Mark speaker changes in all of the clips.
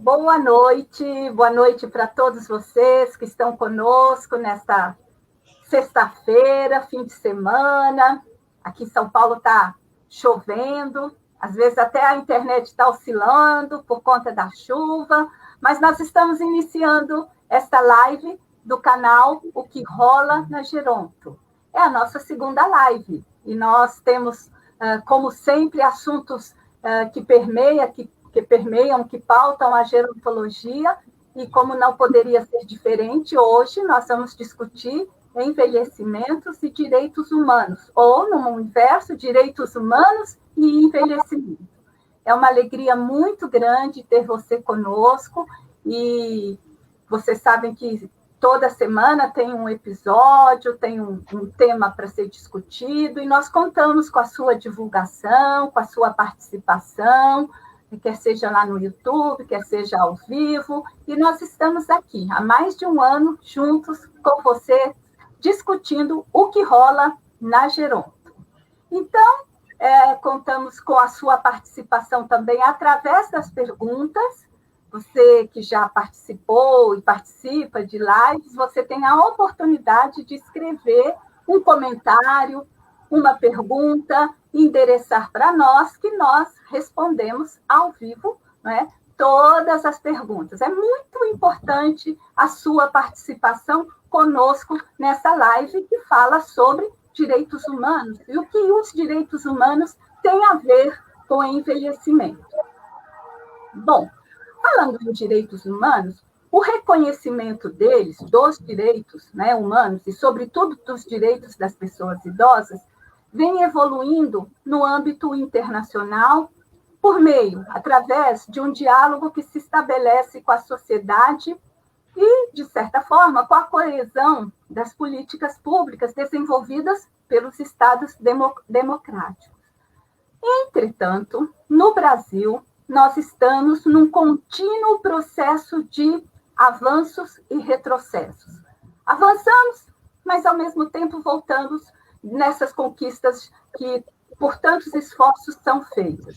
Speaker 1: Boa noite para todos vocês que estão conosco nesta sexta-feira, fim de semana. Aqui em São Paulo está chovendo, às vezes até a internet está oscilando por conta da chuva, mas nós estamos iniciando esta live do canal O Que Rola na Geronto. É a nossa segunda live e nós temos, como sempre, assuntos que permeiam, que pautam a gerontologia, e como não poderia ser diferente, hoje nós vamos discutir envelhecimentos e direitos humanos, ou, no universo, direitos humanos e envelhecimento. É uma alegria muito grande ter você conosco, e vocês sabem que toda semana tem um episódio, tem um tema para ser discutido, e nós contamos com a sua divulgação, com a sua participação, quer seja lá no YouTube, quer seja ao vivo, e nós estamos aqui há mais de um ano juntos com você, discutindo o que rola na Geronto. Então, contamos com a sua participação também através das perguntas. Você que já participou e participa de lives, você tem a oportunidade de escrever um comentário, uma pergunta, endereçar para nós, que nós respondemos ao vivo, né, todas as perguntas. É muito importante a sua participação conosco nessa live que fala sobre direitos humanos e o que os direitos humanos têm a ver com o envelhecimento. Bom, falando em direitos humanos, o reconhecimento deles, dos direitos, né, humanos, e sobretudo dos direitos das pessoas idosas, vem evoluindo no âmbito internacional através de um diálogo que se estabelece com a sociedade e, de certa forma, com a coesão das políticas públicas desenvolvidas pelos Estados democráticos. Entretanto, no Brasil, nós estamos num contínuo processo de avanços e retrocessos. Avançamos, mas, ao mesmo tempo, voltamos nessas conquistas que, por tantos esforços, são feitas.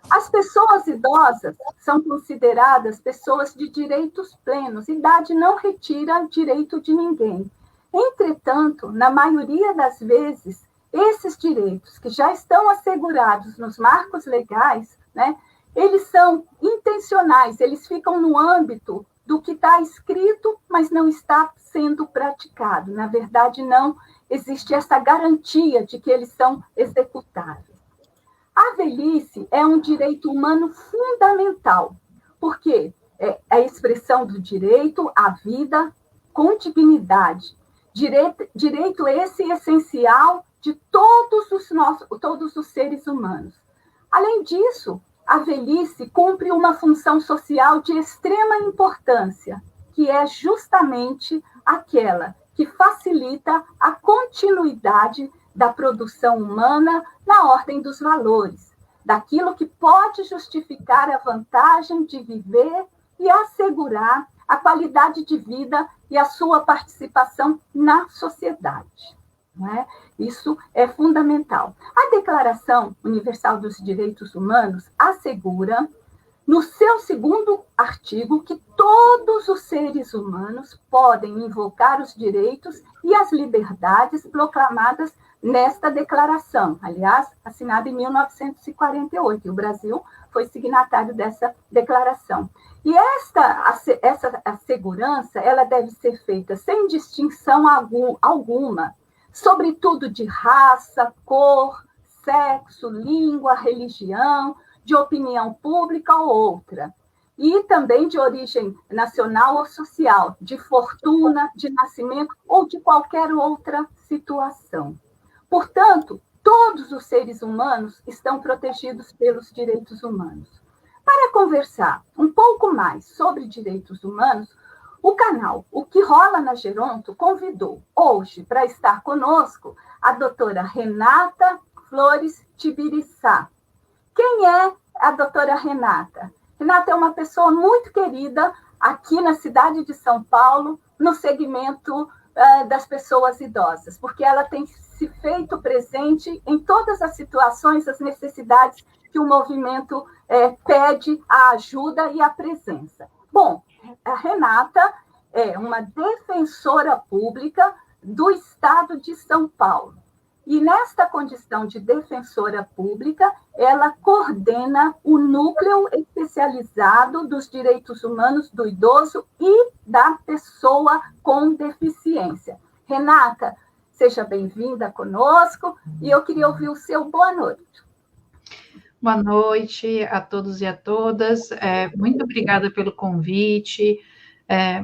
Speaker 1: As pessoas idosas são consideradas pessoas de direitos plenos. Idade não retira direito de ninguém. Entretanto, na maioria das vezes, esses direitos que já estão assegurados nos marcos legais, né, eles são intencionais, eles ficam no âmbito do que está escrito, mas não está sendo praticado. Na verdade, não existe essa garantia de que eles são executáveis. A velhice é um direito humano fundamental, porque é a expressão do direito à vida com dignidade. Direito esse essencial de todos os seres humanos. Além disso, a velhice cumpre uma função social de extrema importância, que é justamente aquela que facilita a continuidade da produção humana na ordem dos valores, daquilo que pode justificar a vantagem de viver e assegurar a qualidade de vida e a sua participação na sociedade. Não é? Isso é fundamental. A Declaração Universal dos Direitos Humanos assegura, no seu segundo artigo, que todos os seres humanos podem invocar os direitos e as liberdades proclamadas nesta declaração, aliás, assinada em 1948, e o Brasil foi signatário dessa declaração. E essa segurança, ela deve ser feita sem distinção alguma, sobretudo de raça, cor, sexo, língua, religião, de opinião pública ou outra, e também de origem nacional ou social, de fortuna, de nascimento ou de qualquer outra situação. Portanto, todos os seres humanos estão protegidos pelos direitos humanos. Para conversar um pouco mais sobre direitos humanos, o canal O Que Rola na Geronto convidou hoje para estar conosco a doutora Renata Flores Tibiriçá. Quem é a doutora Renata? Renata é uma pessoa muito querida aqui na cidade de São Paulo, no segmento das pessoas idosas, porque ela tem se feito presente em todas as situações, as necessidades que o movimento pede a ajuda e a presença. Bom, a Renata é uma defensora pública do Estado de São Paulo. E nesta condição de defensora pública, ela coordena o núcleo especializado dos direitos humanos do idoso e da pessoa com deficiência. Renata, seja bem-vinda conosco e eu queria ouvir o seu boa noite.
Speaker 2: Boa noite a todos e a todas. Muito obrigada pelo convite,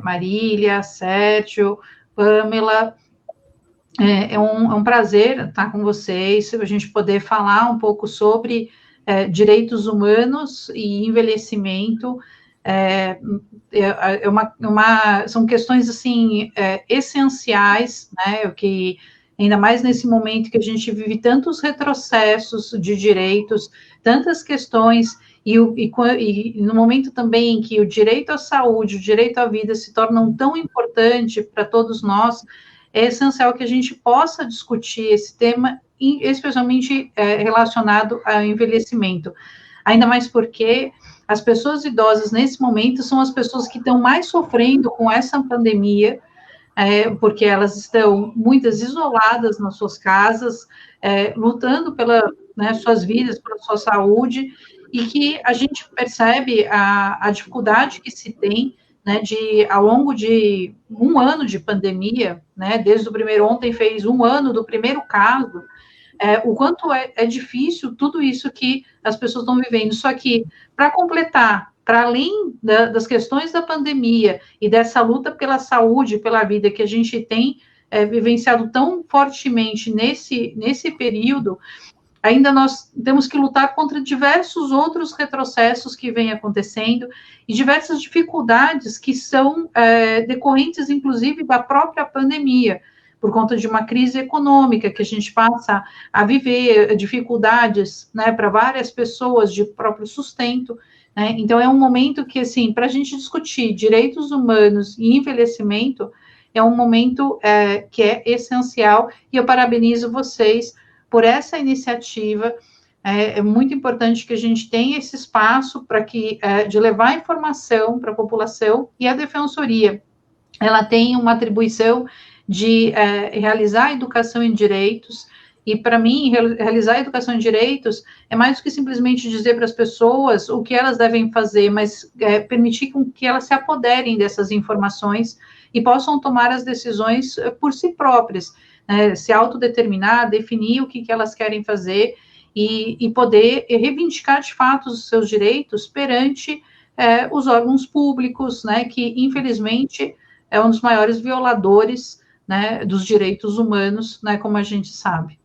Speaker 2: Marília, Sérgio, Pamela. É um prazer estar com vocês, a gente poder falar um pouco sobre direitos humanos e envelhecimento. São questões assim essenciais, né? Que ainda mais nesse momento que a gente vive tantos retrocessos de direitos, tantas questões, e no momento também em que o direito à saúde, o direito à vida se tornam tão importante para todos nós, é essencial que a gente possa discutir esse tema, especialmente relacionado ao envelhecimento. Ainda mais porque as pessoas idosas, nesse momento, são as pessoas que estão mais sofrendo com essa pandemia, porque elas estão muitas isoladas nas suas casas, lutando pelas suas vidas, pela sua saúde, e que a gente percebe a dificuldade que se tem, né, ao longo de um ano de pandemia, né, desde o primeiro, ontem fez um ano do primeiro caso, o quanto é difícil tudo isso que as pessoas estão vivendo. Só que, para completar, para além das questões da pandemia e dessa luta pela saúde, pela vida que a gente tem vivenciado tão fortemente nesse período, ainda nós temos que lutar contra diversos outros retrocessos que vêm acontecendo e diversas dificuldades que são decorrentes, inclusive, da própria pandemia, por conta de uma crise econômica que a gente passa a viver, dificuldades, né, para várias pessoas de próprio sustento, né? Então, é um momento que, assim, para a gente discutir direitos humanos e envelhecimento, é um momento que é essencial, e eu parabenizo vocês por essa iniciativa. É muito importante que a gente tenha esse espaço para de levar informação para a população, e a Defensoria, ela tem uma atribuição de realizar a educação em direitos, e para mim, realizar a educação em direitos é mais do que simplesmente dizer para as pessoas o que elas devem fazer, mas permitir que elas se apoderem dessas informações e possam tomar as decisões por si próprias, se autodeterminar, definir o que elas querem fazer e poder reivindicar de fato os seus direitos perante os órgãos públicos, né, que infelizmente é um dos maiores violadores, né, dos direitos humanos, né, como a gente sabe.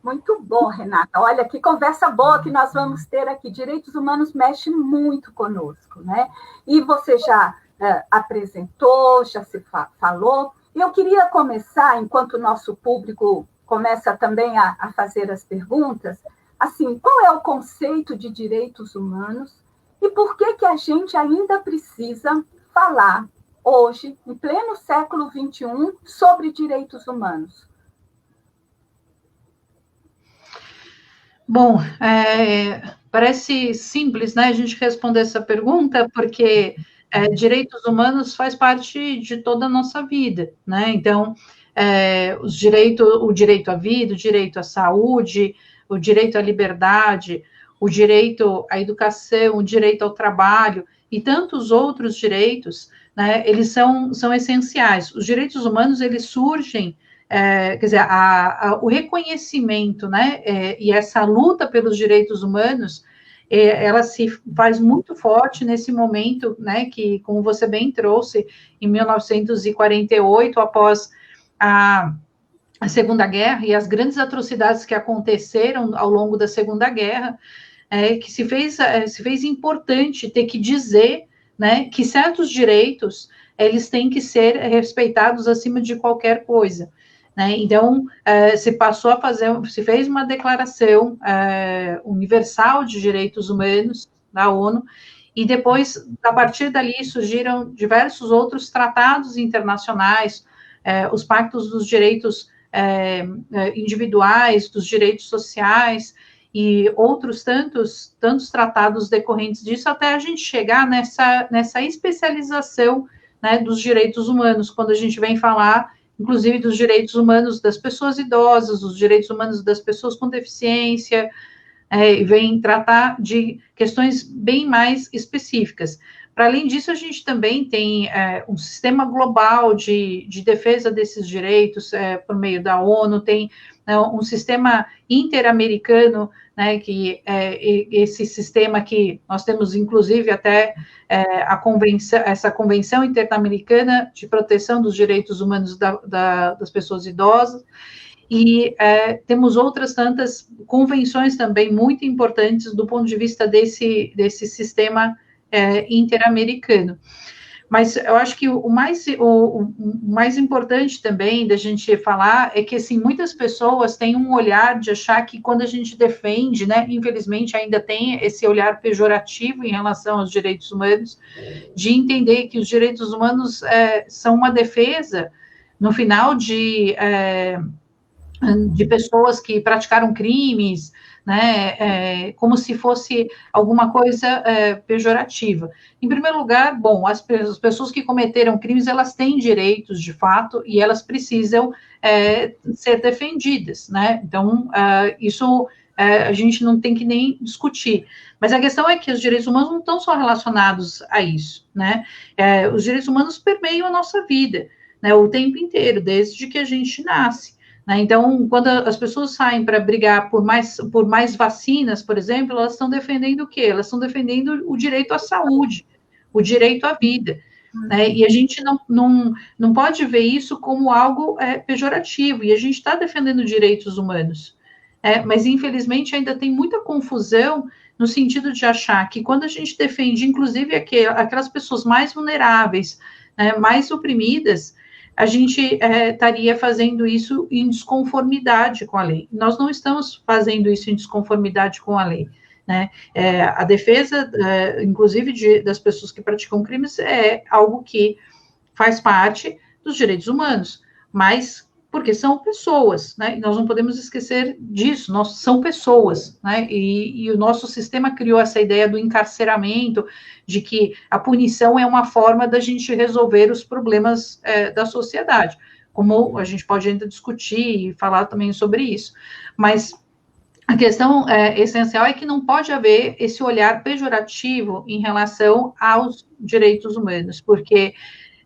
Speaker 1: Muito bom, Renata. Olha, que conversa boa que nós vamos ter aqui. Direitos humanos mexe muito conosco, né? E você já apresentou, já se falou. E eu queria começar, enquanto o nosso público começa também a fazer as perguntas, assim, qual é o conceito de direitos humanos e por que a gente ainda precisa falar hoje, em pleno século XXI, sobre direitos humanos?
Speaker 2: Bom, parece simples, né, a gente responder essa pergunta, porque direitos humanos faz parte de toda a nossa vida, né? Então, o direito à vida, o direito à saúde, o direito à liberdade, o direito à educação, o direito ao trabalho e tantos outros direitos, né, eles são essenciais. Os direitos humanos, eles surgem, quer dizer, o reconhecimento, né, e essa luta pelos direitos humanos, ela se faz muito forte nesse momento, né, que, como você bem trouxe, em 1948, após a Segunda Guerra e as grandes atrocidades que aconteceram ao longo da Segunda Guerra, que se fez importante ter que dizer, né, que certos direitos, eles têm que ser respeitados acima de qualquer coisa. Né? Então, se fez uma declaração universal de direitos humanos da ONU, e depois, a partir dali, surgiram diversos outros tratados internacionais, os pactos dos direitos individuais, dos direitos sociais e outros tantos tratados decorrentes disso, até a gente chegar nessa especialização, né, dos direitos humanos, quando a gente vem falar, inclusive, dos direitos humanos das pessoas idosas, dos direitos humanos das pessoas com deficiência, e vem tratar de questões bem mais específicas. Para além disso, a gente também tem um sistema global de defesa desses direitos por meio da ONU, tem um sistema interamericano, né, que esse sistema que nós temos, inclusive, até essa Convenção Interamericana de Proteção dos Direitos Humanos das Pessoas Idosas, e temos outras tantas convenções também muito importantes do ponto de vista desse sistema interamericano. Mas eu acho que o mais importante também da gente falar é que, assim, muitas pessoas têm um olhar de achar que quando a gente defende, né, infelizmente ainda tem esse olhar pejorativo em relação aos direitos humanos, de entender que os direitos humanos são uma defesa, no final, de pessoas que praticaram crimes, né, como se fosse alguma coisa pejorativa. Em primeiro lugar, bom, as pessoas que cometeram crimes, elas têm direitos, de fato, e elas precisam ser defendidas, né, então, isso a gente não tem que nem discutir. Mas a questão é que os direitos humanos não estão só relacionados a isso, né, os direitos humanos permeiam a nossa vida, né, o tempo inteiro, desde que a gente nasce. Então, quando as pessoas saem para brigar por mais vacinas, por exemplo, elas estão defendendo o quê? Elas estão defendendo o direito à saúde, o direito à vida. Né? E a gente não pode ver isso como algo pejorativo, e a gente está defendendo direitos humanos. Mas, infelizmente, ainda tem muita confusão no sentido de achar que quando a gente defende, inclusive, aquelas pessoas mais vulneráveis, mais oprimidas, a gente estaria fazendo isso em desconformidade com a lei. Nós não estamos fazendo isso em desconformidade com a lei. Né? A defesa, inclusive, das pessoas que praticam crimes é algo que faz parte dos direitos humanos, mas porque são pessoas, né? E nós não podemos esquecer disso, são pessoas, né? E o nosso sistema criou essa ideia do encarceramento, de que a punição é uma forma da gente resolver os problemas da sociedade, como a gente pode ainda discutir e falar também sobre isso, mas a questão essencial é que não pode haver esse olhar pejorativo em relação aos direitos humanos, porque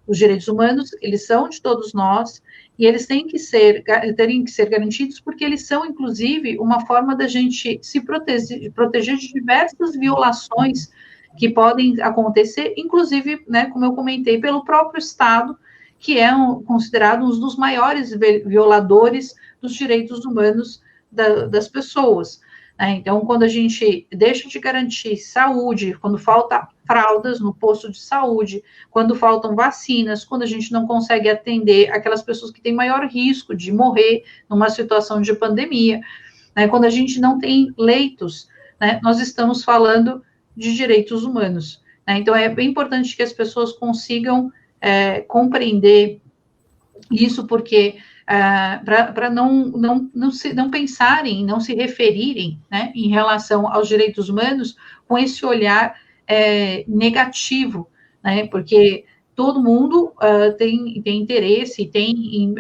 Speaker 2: os direitos humanos, eles são de todos nós, e eles têm que ser garantidos porque eles são, inclusive, uma forma da gente se proteger de diversas violações que podem acontecer, inclusive, né, como eu comentei, pelo próprio Estado, que é considerado um dos maiores violadores dos direitos humanos das pessoas. Então, quando a gente deixa de garantir saúde, quando falta fraldas no posto de saúde, quando faltam vacinas, quando a gente não consegue atender aquelas pessoas que têm maior risco de morrer numa situação de pandemia, quando a gente não tem leitos, nós estamos falando de direitos humanos. Então, é bem importante que as pessoas consigam compreender isso, porque para não pensarem, não se referirem, em relação aos direitos humanos com esse olhar negativo, porque todo mundo tem interesse, tem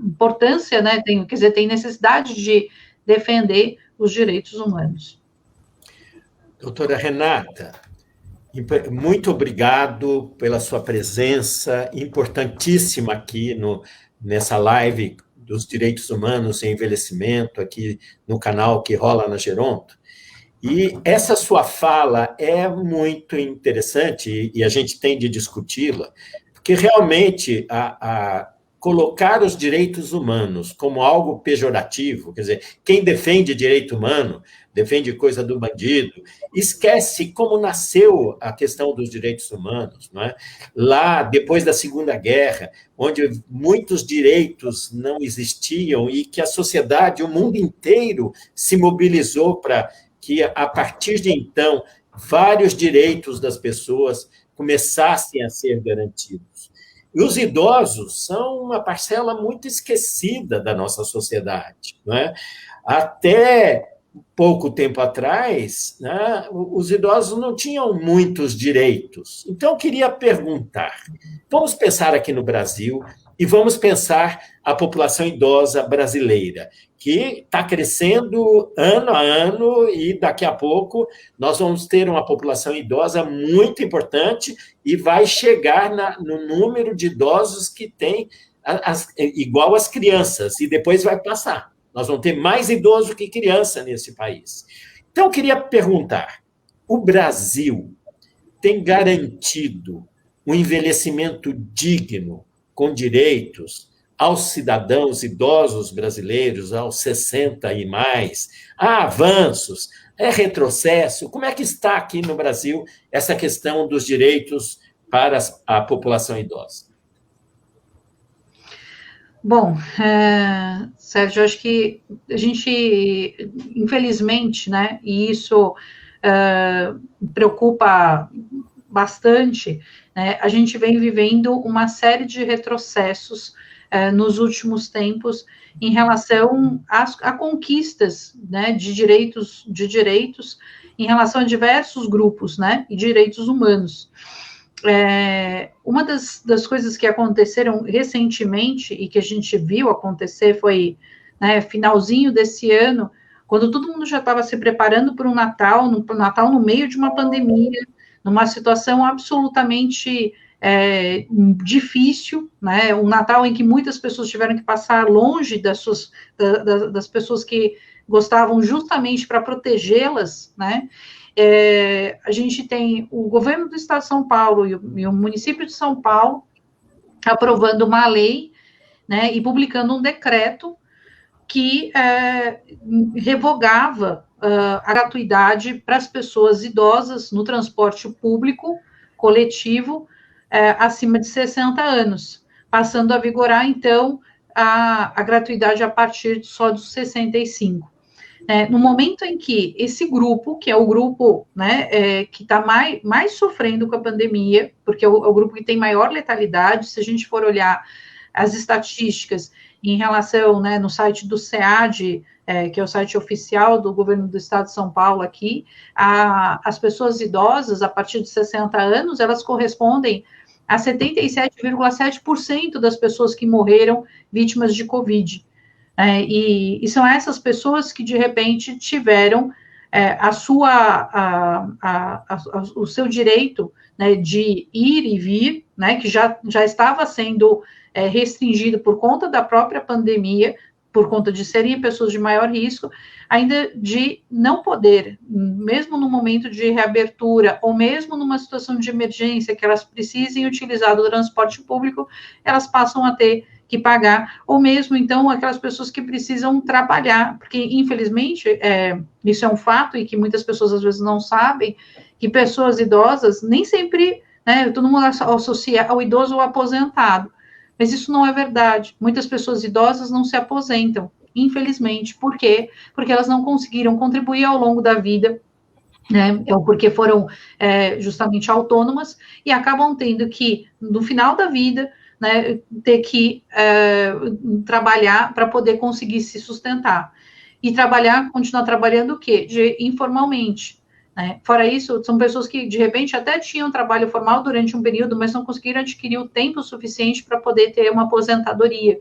Speaker 2: importância, tem necessidade de defender os direitos humanos.
Speaker 3: Doutora Renata, muito obrigado pela sua presença importantíssima aqui nessa live dos direitos humanos e envelhecimento, aqui no canal que rola na Geronto. E essa sua fala é muito interessante e a gente tem de discuti-la, porque realmente colocar os direitos humanos como algo pejorativo, quer dizer, quem defende direito humano defende coisa do bandido, esquece como nasceu a questão dos direitos humanos, não é? Lá, depois da Segunda Guerra, onde muitos direitos não existiam e que a sociedade, o mundo inteiro, se mobilizou para que, a partir de então, vários direitos das pessoas começassem a ser garantidos. E os idosos são uma parcela muito esquecida da nossa sociedade, não é? Até pouco tempo atrás, né, os idosos não tinham muitos direitos. Então, eu queria perguntar, vamos pensar aqui no Brasil e vamos pensar a população idosa brasileira, que está crescendo ano a ano e daqui a pouco nós vamos ter uma população idosa muito importante e vai chegar no número de idosos que tem igual às crianças e depois vai passar. Nós vamos ter mais idoso que criança nesse país. Então, eu queria perguntar, o Brasil tem garantido um envelhecimento digno, com direitos, aos cidadãos idosos brasileiros, aos 60 e mais? Há avanços? É retrocesso? Como é que está aqui no Brasil essa questão dos direitos para a população idosa?
Speaker 2: Bom, Sérgio, acho que a gente, infelizmente, né, e isso preocupa bastante, né, a gente vem vivendo uma série de retrocessos nos últimos tempos em relação a conquistas, né, de direitos em relação a diversos grupos, né, e direitos humanos. Uma das coisas que aconteceram recentemente e que a gente viu acontecer foi, né, finalzinho desse ano, quando todo mundo já estava se preparando para um Natal no meio de uma pandemia, numa situação absolutamente difícil, né, um Natal em que muitas pessoas tiveram que passar longe das pessoas que gostavam justamente para protegê-las, né. A gente tem o governo do estado de São Paulo e o município de São Paulo aprovando uma lei, né, e publicando um decreto que revogava a gratuidade para as pessoas idosas no transporte público coletivo acima de 60 anos, passando a vigorar, então, a gratuidade a partir só dos 65. No momento em que esse grupo, que é o grupo, né, que está mais sofrendo com a pandemia, porque é o grupo que tem maior letalidade, se a gente for olhar as estatísticas em relação, né, no site do SEAD, que é o site oficial do governo do estado de São Paulo aqui, as pessoas idosas, a partir de 60 anos, elas correspondem a 77,7% das pessoas que morreram vítimas de Covid. E são essas pessoas que, de repente, tiveram o seu direito, né, de ir e vir, né, que já estava sendo restringido por conta da própria pandemia, por conta de serem pessoas de maior risco, ainda de não poder, mesmo no momento de reabertura, ou mesmo numa situação de emergência, que elas precisem utilizar do transporte público, elas passam a ter que pagar, ou mesmo, então, aquelas pessoas que precisam trabalhar, porque, infelizmente, isso é um fato, e que muitas pessoas, às vezes, não sabem, que pessoas idosas, nem sempre, né, todo mundo associa ao idoso ou aposentado, mas isso não é verdade. Muitas pessoas idosas não se aposentam, infelizmente. Por quê? Porque elas não conseguiram contribuir ao longo da vida, né, ou porque foram justamente autônomas, e acabam tendo que, no final da vida, né, ter que trabalhar para poder conseguir se sustentar. E continuar trabalhando o quê? Informalmente. Né? Fora isso, são pessoas que, de repente, até tinham trabalho formal durante um período, mas não conseguiram adquirir o tempo suficiente para poder ter uma aposentadoria.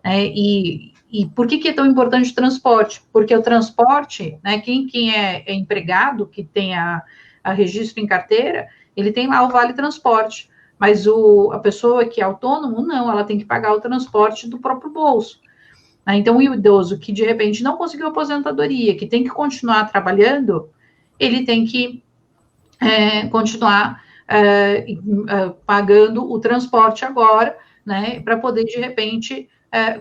Speaker 2: E por que é tão importante o transporte? Porque o transporte, né, quem é empregado, que tem a registro em carteira, ele tem lá o vale transporte. Mas a pessoa que é autônomo, não, ela tem que pagar o transporte do próprio bolso. Então, o idoso que, de repente, não conseguiu aposentadoria, que tem que continuar trabalhando, ele tem que continuar pagando o transporte agora, né, para poder, de repente,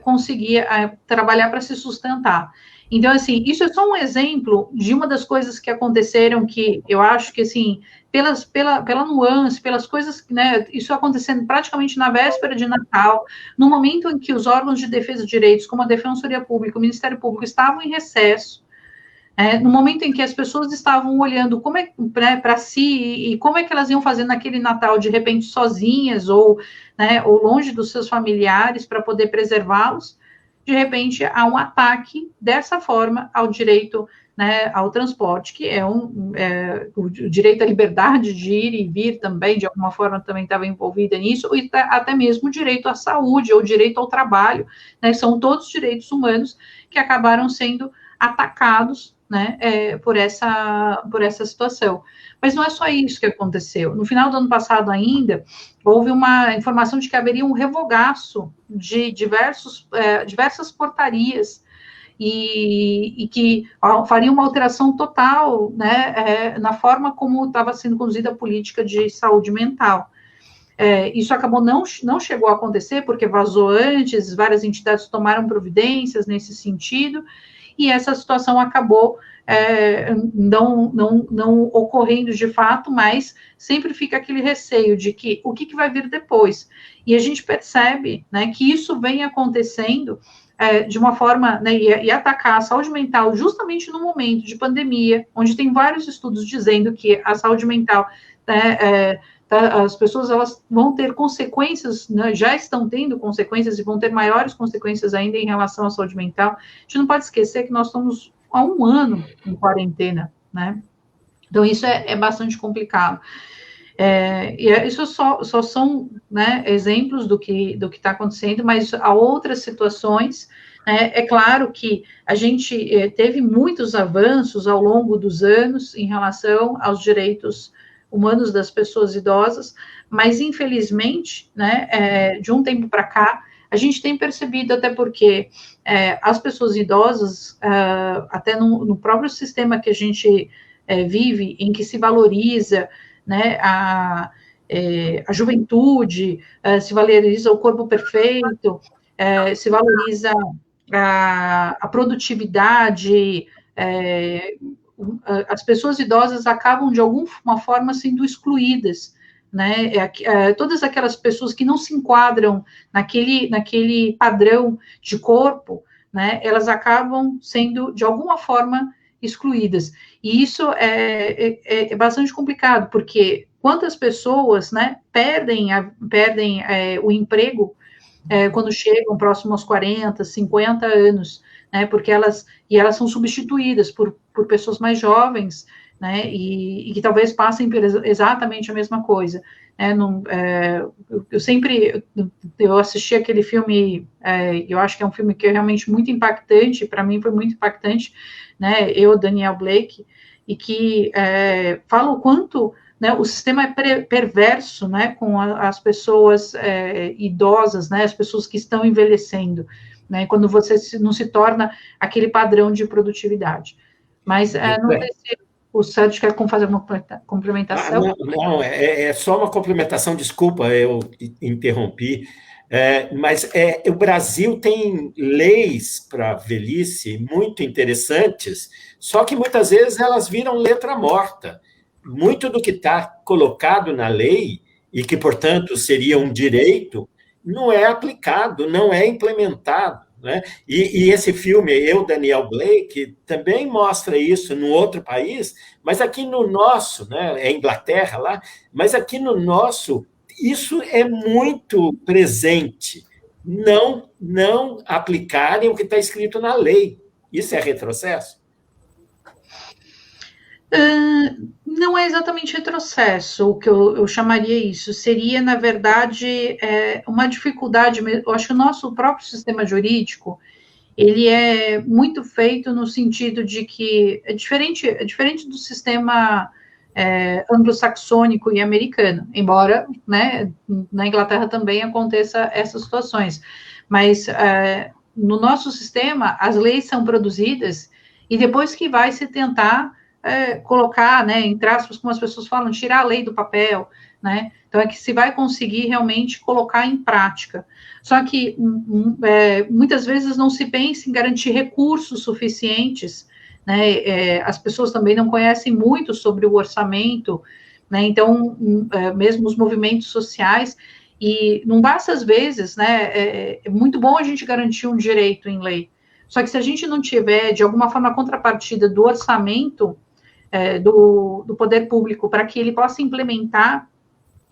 Speaker 2: conseguir trabalhar para se sustentar. Então, assim, isso é só um exemplo de uma das coisas que aconteceram que eu acho que, assim, pela nuance, pelas coisas, né, isso acontecendo praticamente na véspera de Natal, no momento em que os órgãos de defesa de direitos, como a Defensoria Pública, o Ministério Público, estavam em recesso, no momento em que as pessoas estavam olhando como para si e como é que elas iam fazer naquele Natal, de repente, sozinhas ou longe dos seus familiares para poder preservá-los, de repente há um ataque dessa forma ao direito, ao transporte, que é o direito à liberdade de ir e vir também, de alguma forma também estava envolvida nisso, e até mesmo o direito à saúde, ou o direito ao trabalho, são todos direitos humanos que acabaram sendo atacados, por essa situação. Mas não é só isso que aconteceu. No final do ano passado ainda, houve uma informação de que haveria um revogaço de diversas portarias e que faria uma alteração total, na forma como estava sendo conduzida a política de saúde mental. Isso acabou não chegou a acontecer, porque vazou antes, várias entidades tomaram providências nesse sentido, e essa situação acabou não ocorrendo de fato, mas sempre fica aquele receio de que o que vai vir depois. E a gente percebe, que isso vem acontecendo de uma forma, e atacar a saúde mental justamente no momento de pandemia, onde tem vários estudos dizendo que a saúde mental, as pessoas elas vão ter consequências, já estão tendo consequências e vão ter maiores consequências ainda em relação à saúde mental. A gente não pode esquecer que nós estamos há 1 ano em quarentena, Então, isso é bastante complicado. E isso só são exemplos do que está acontecendo, mas há outras situações. É claro que a gente teve muitos avanços ao longo dos anos em relação aos direitos humanos das pessoas idosas, mas infelizmente, de um tempo para cá, a gente tem percebido, até porque as pessoas idosas, até no próprio sistema que a gente vive, em que se valoriza a juventude, se valoriza o corpo perfeito, se valoriza a produtividade, as pessoas idosas acabam, de alguma forma, sendo excluídas, todas aquelas pessoas que não se enquadram naquele padrão de corpo, elas acabam sendo, de alguma forma, excluídas. E isso é bastante complicado, porque quantas pessoas perdem o emprego quando chegam próximo aos 40, 50 anos, porque elas são substituídas por pessoas mais jovens, e que talvez passem por exatamente a mesma coisa. Eu assisti aquele filme, eu acho que é um filme que é realmente muito impactante, para mim foi muito impactante, eu, Daniel Blake, e que fala o quanto o sistema é perverso, com as pessoas idosas, as pessoas que estão envelhecendo, quando você não se torna aquele padrão de produtividade. Mas não sei se o Sérgio quer fazer uma complementação.
Speaker 3: Não, é só uma complementação, desculpa, eu interrompi, mas o Brasil tem leis para velhice muito interessantes, só que muitas vezes elas viram letra morta. Muito do que está colocado na lei, e que, portanto, seria um direito, não é aplicado, não é implementado. E esse filme, Eu, Daniel Blake, também mostra isso no outro país, mas aqui no nosso, é Inglaterra lá, mas aqui no nosso, isso é muito presente. Não aplicarem o que está escrito na lei. Isso é retrocesso?
Speaker 2: Não é exatamente retrocesso, o que eu chamaria isso, seria, na verdade, uma dificuldade. Eu acho que o nosso próprio sistema jurídico, ele é muito feito no sentido de que é diferente do sistema anglo-saxônico e americano, embora, na Inglaterra também aconteça essas situações, mas no nosso sistema, as leis são produzidas e depois que vai se tentar colocar, entre aspas, como as pessoas falam, tirar a lei do papel, Então, é que se vai conseguir realmente colocar em prática. Só que, muitas vezes, não se pensa em garantir recursos suficientes, as pessoas também não conhecem muito sobre o orçamento, Então, mesmo os movimentos sociais, e não basta, às vezes, é muito bom a gente garantir um direito em lei, Só que se a gente não tiver, de alguma forma, a contrapartida do orçamento do poder público para que ele possa implementar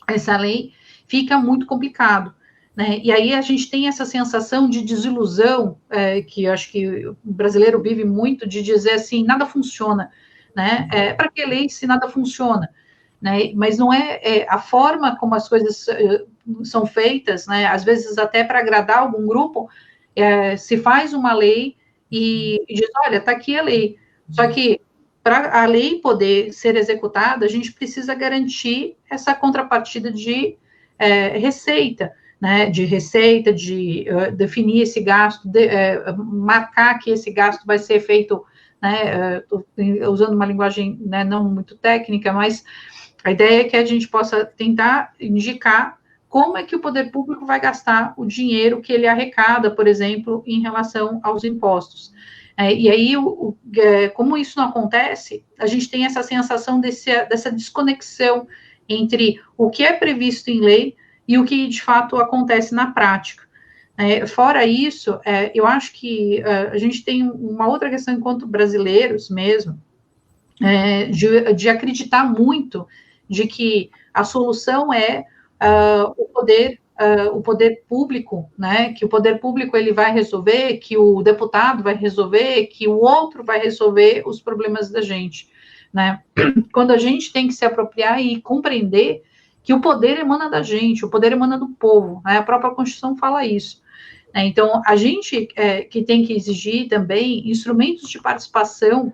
Speaker 2: essa lei, fica muito complicado, né? E aí a gente tem essa sensação de desilusão, que eu acho que o brasileiro vive muito, de dizer assim, nada funciona, né? Para que lei se nada funciona? Né? Mas não é a forma como as coisas são feitas, né? Às vezes até para agradar algum grupo, se faz uma lei e diz, olha, está aqui a lei. Só que para a lei poder ser executada, a gente precisa garantir essa contrapartida de receita, né? De receita, de definir esse gasto, marcar que esse gasto vai ser feito, né? Usando uma linguagem, né, não muito técnica, mas a ideia é que a gente possa tentar indicar como é que o poder público vai gastar o dinheiro que ele arrecada, por exemplo, em relação aos impostos. E aí, como isso não acontece, a gente tem essa sensação dessa desconexão entre o que é previsto em lei e o que, de fato, acontece na prática. Fora isso, eu acho que a gente tem uma outra questão, enquanto brasileiros mesmo, de acreditar muito de que a solução é o poder público, né, que o poder público ele vai resolver, que o deputado vai resolver, que o outro vai resolver os problemas da gente, né, quando a gente tem que se apropriar e compreender que o poder emana da gente, o poder emana do povo, né, a própria Constituição fala isso, né, então a gente que tem que exigir também instrumentos de participação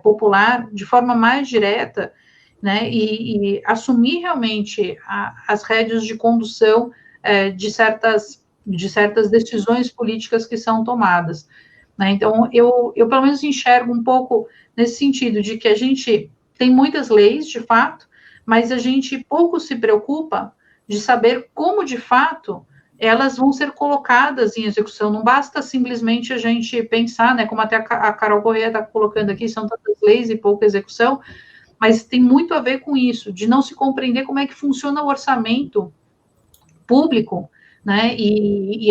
Speaker 2: popular de forma mais direta, né, e assumir realmente as rédeas de condução de certas decisões políticas que são tomadas, né, então eu pelo menos enxergo um pouco nesse sentido de que a gente tem muitas leis, de fato, mas a gente pouco se preocupa de saber como, de fato, elas vão ser colocadas em execução, não basta simplesmente a gente pensar, né, como até a Carol Corrêa está colocando aqui, são tantas leis e pouca execução, mas tem muito a ver com isso, de não se compreender como é que funciona o orçamento público, né, e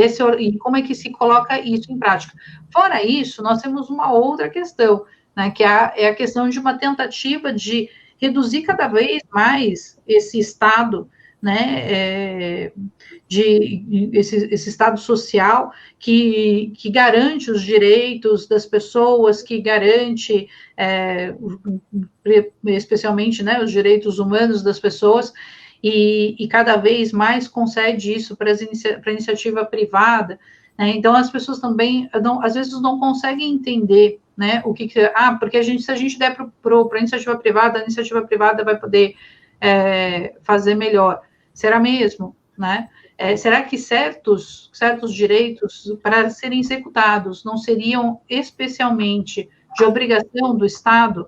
Speaker 2: como é que se coloca isso em prática. Fora isso, nós temos uma outra questão, né, que é a questão de uma tentativa de reduzir cada vez mais esse Estado, né, esse Estado social que garante os direitos das pessoas, que garante especialmente, né, os direitos humanos das pessoas, e cada vez mais concede isso para a iniciativa privada, né? Então as pessoas também, às vezes, não conseguem entender, né, porque se a gente der para a iniciativa privada vai poder fazer melhor. Será mesmo, né? Será que certos direitos, para serem executados, não seriam especialmente de obrigação do Estado?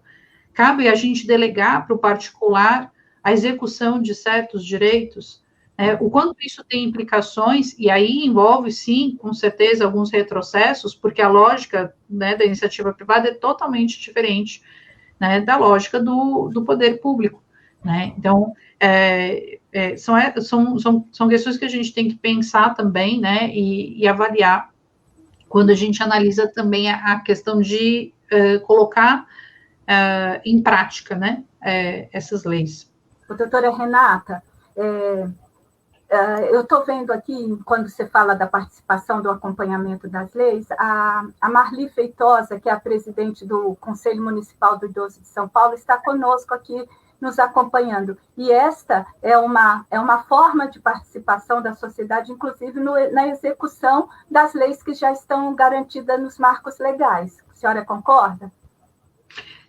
Speaker 2: Cabe a gente delegar para o particular a execução de certos direitos? O quanto isso tem implicações, e aí envolve, sim, com certeza, alguns retrocessos, porque a lógica, né, da iniciativa privada é totalmente diferente, né, da lógica do poder público, né? Então, são questões que a gente tem que pensar também, né, e avaliar quando a gente analisa também a questão de colocar em prática, né, essas leis.
Speaker 1: Doutora Renata, eu estou vendo aqui, quando você fala da participação, do acompanhamento das leis, a Marli Feitosa, que é a presidente do Conselho Municipal do Idoso de São Paulo, está conosco aqui, nos acompanhando. E esta é uma forma de participação da sociedade, inclusive na execução das leis que já estão garantidas nos marcos legais. A senhora concorda?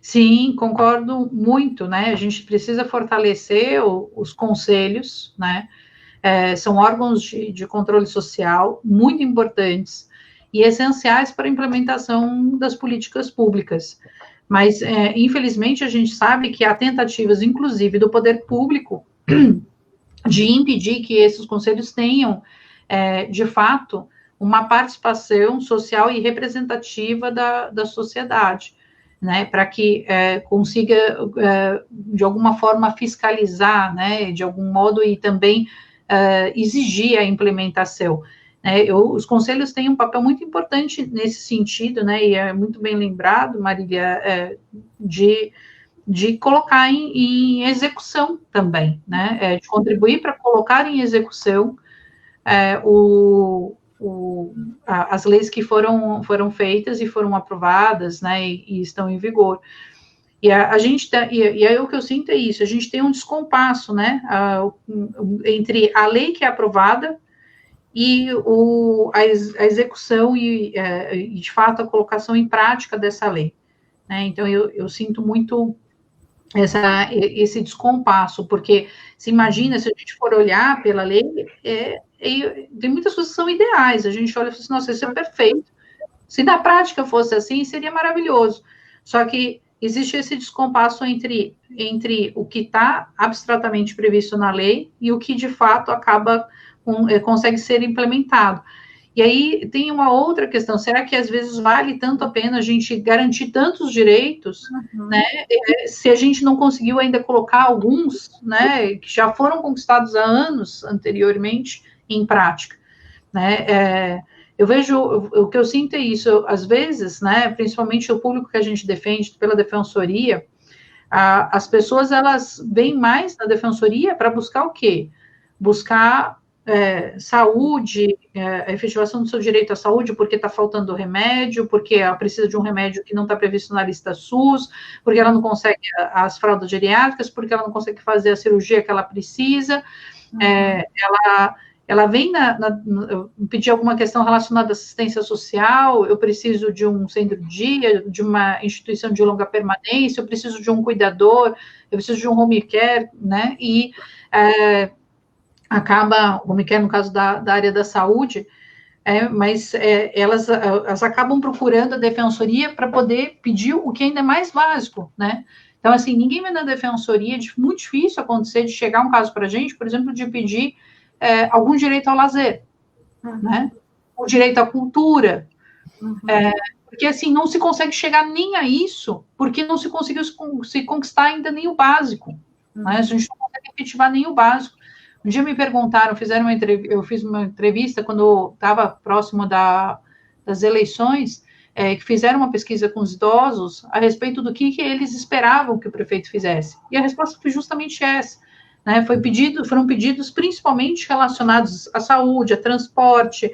Speaker 2: Sim, concordo muito, né? A gente precisa fortalecer os conselhos, né? São órgãos de controle social muito importantes e essenciais para a implementação das políticas públicas. Mas, infelizmente, a gente sabe que há tentativas, inclusive, do poder público, de impedir que esses conselhos tenham, de fato, uma participação social e representativa da sociedade, né, para que consiga, de alguma forma, fiscalizar, né, de algum modo, e também exigir a implementação. né? Os conselhos têm um papel muito importante nesse sentido, né? E é muito bem lembrado, Marília, de colocar em execução também, né? De contribuir para colocar em execução as leis que foram feitas e foram aprovadas, né? E estão em vigor. E aí o que eu sinto é isso, a gente tem um descompasso, né? Entre a lei que é aprovada e a execução e, de fato, a colocação em prática dessa lei, né? Então, eu sinto muito esse descompasso, porque se imagina, se a gente for olhar pela lei, tem muitas coisas que são ideais, a gente olha e fala assim, nossa, isso é perfeito. Se na prática fosse assim, seria maravilhoso. Só que existe esse descompasso entre o que está abstratamente previsto na lei e o que, de fato, consegue ser implementado. E aí tem uma outra questão, será que às vezes vale tanto a pena a gente garantir tantos direitos, né, se a gente não conseguiu ainda colocar alguns, né, que já foram conquistados há anos anteriormente em prática, né? Eu vejo, o que eu sinto é isso, às vezes, né, principalmente o público que a gente defende pela defensoria, as pessoas, elas vêm mais na defensoria para buscar o quê? Buscar saúde, a efetivação do seu direito à saúde, porque está faltando remédio, porque ela precisa de um remédio que não está previsto na lista SUS, porque ela não consegue as fraldas geriátricas, porque ela não consegue fazer a cirurgia que ela precisa, ela vem pedir alguma questão relacionada à assistência social, eu preciso de um centro de dia, de uma instituição de longa permanência, eu preciso de um cuidador, eu preciso de um home care, né, e acaba, home care no caso da área da saúde, mas elas acabam procurando a defensoria para poder pedir o que ainda é mais básico, né? Então, assim, ninguém vem na defensoria, é muito difícil acontecer de chegar um caso para a gente, por exemplo, de pedir algum direito ao lazer, né? O direito à cultura, porque, assim, não se consegue chegar nem a isso, porque não se conseguiu se conquistar ainda nem o básico, né? A gente não consegue efetivar nem o básico. Um dia me perguntaram, eu fiz uma entrevista quando estava próximo das eleições, que fizeram uma pesquisa com os idosos a respeito do que eles esperavam que o prefeito fizesse. E a resposta foi justamente essa, né? Foram pedidos principalmente relacionados à saúde, a transporte,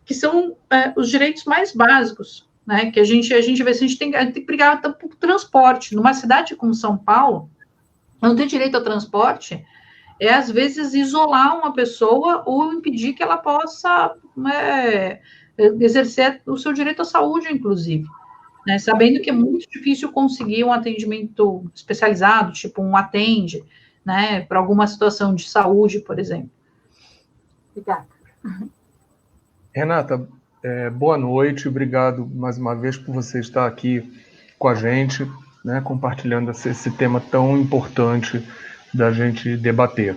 Speaker 2: que são os direitos mais básicos, né? Que a gente vê, se a gente tem que brigar por transporte. Numa cidade como São Paulo, não ter direito ao transporte às vezes, isolar uma pessoa ou impedir que ela possa exercer o seu direito à saúde, inclusive, né? Sabendo que é muito difícil conseguir um atendimento especializado, tipo um atende, né, para alguma situação de saúde, por exemplo.
Speaker 1: Obrigada.
Speaker 4: Renata, boa noite, obrigado mais uma vez por você estar aqui com a gente, né, compartilhando esse tema tão importante da gente debater.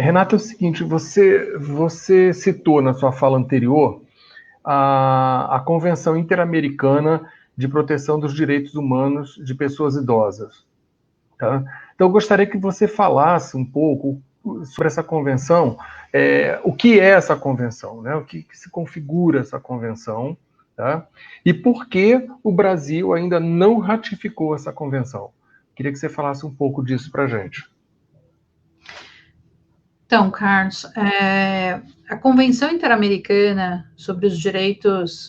Speaker 4: Renata, é o seguinte, você citou na sua fala anterior a Convenção Interamericana de Proteção dos Direitos Humanos de Pessoas Idosas. Tá? Então, eu gostaria que você falasse um pouco sobre essa convenção, o que é essa convenção, né? O que se configura essa convenção, tá? E por que o Brasil ainda não ratificou essa convenção. Queria que você falasse um pouco disso para a gente.
Speaker 2: Então, Carlos, a Convenção Interamericana sobre os Direitos,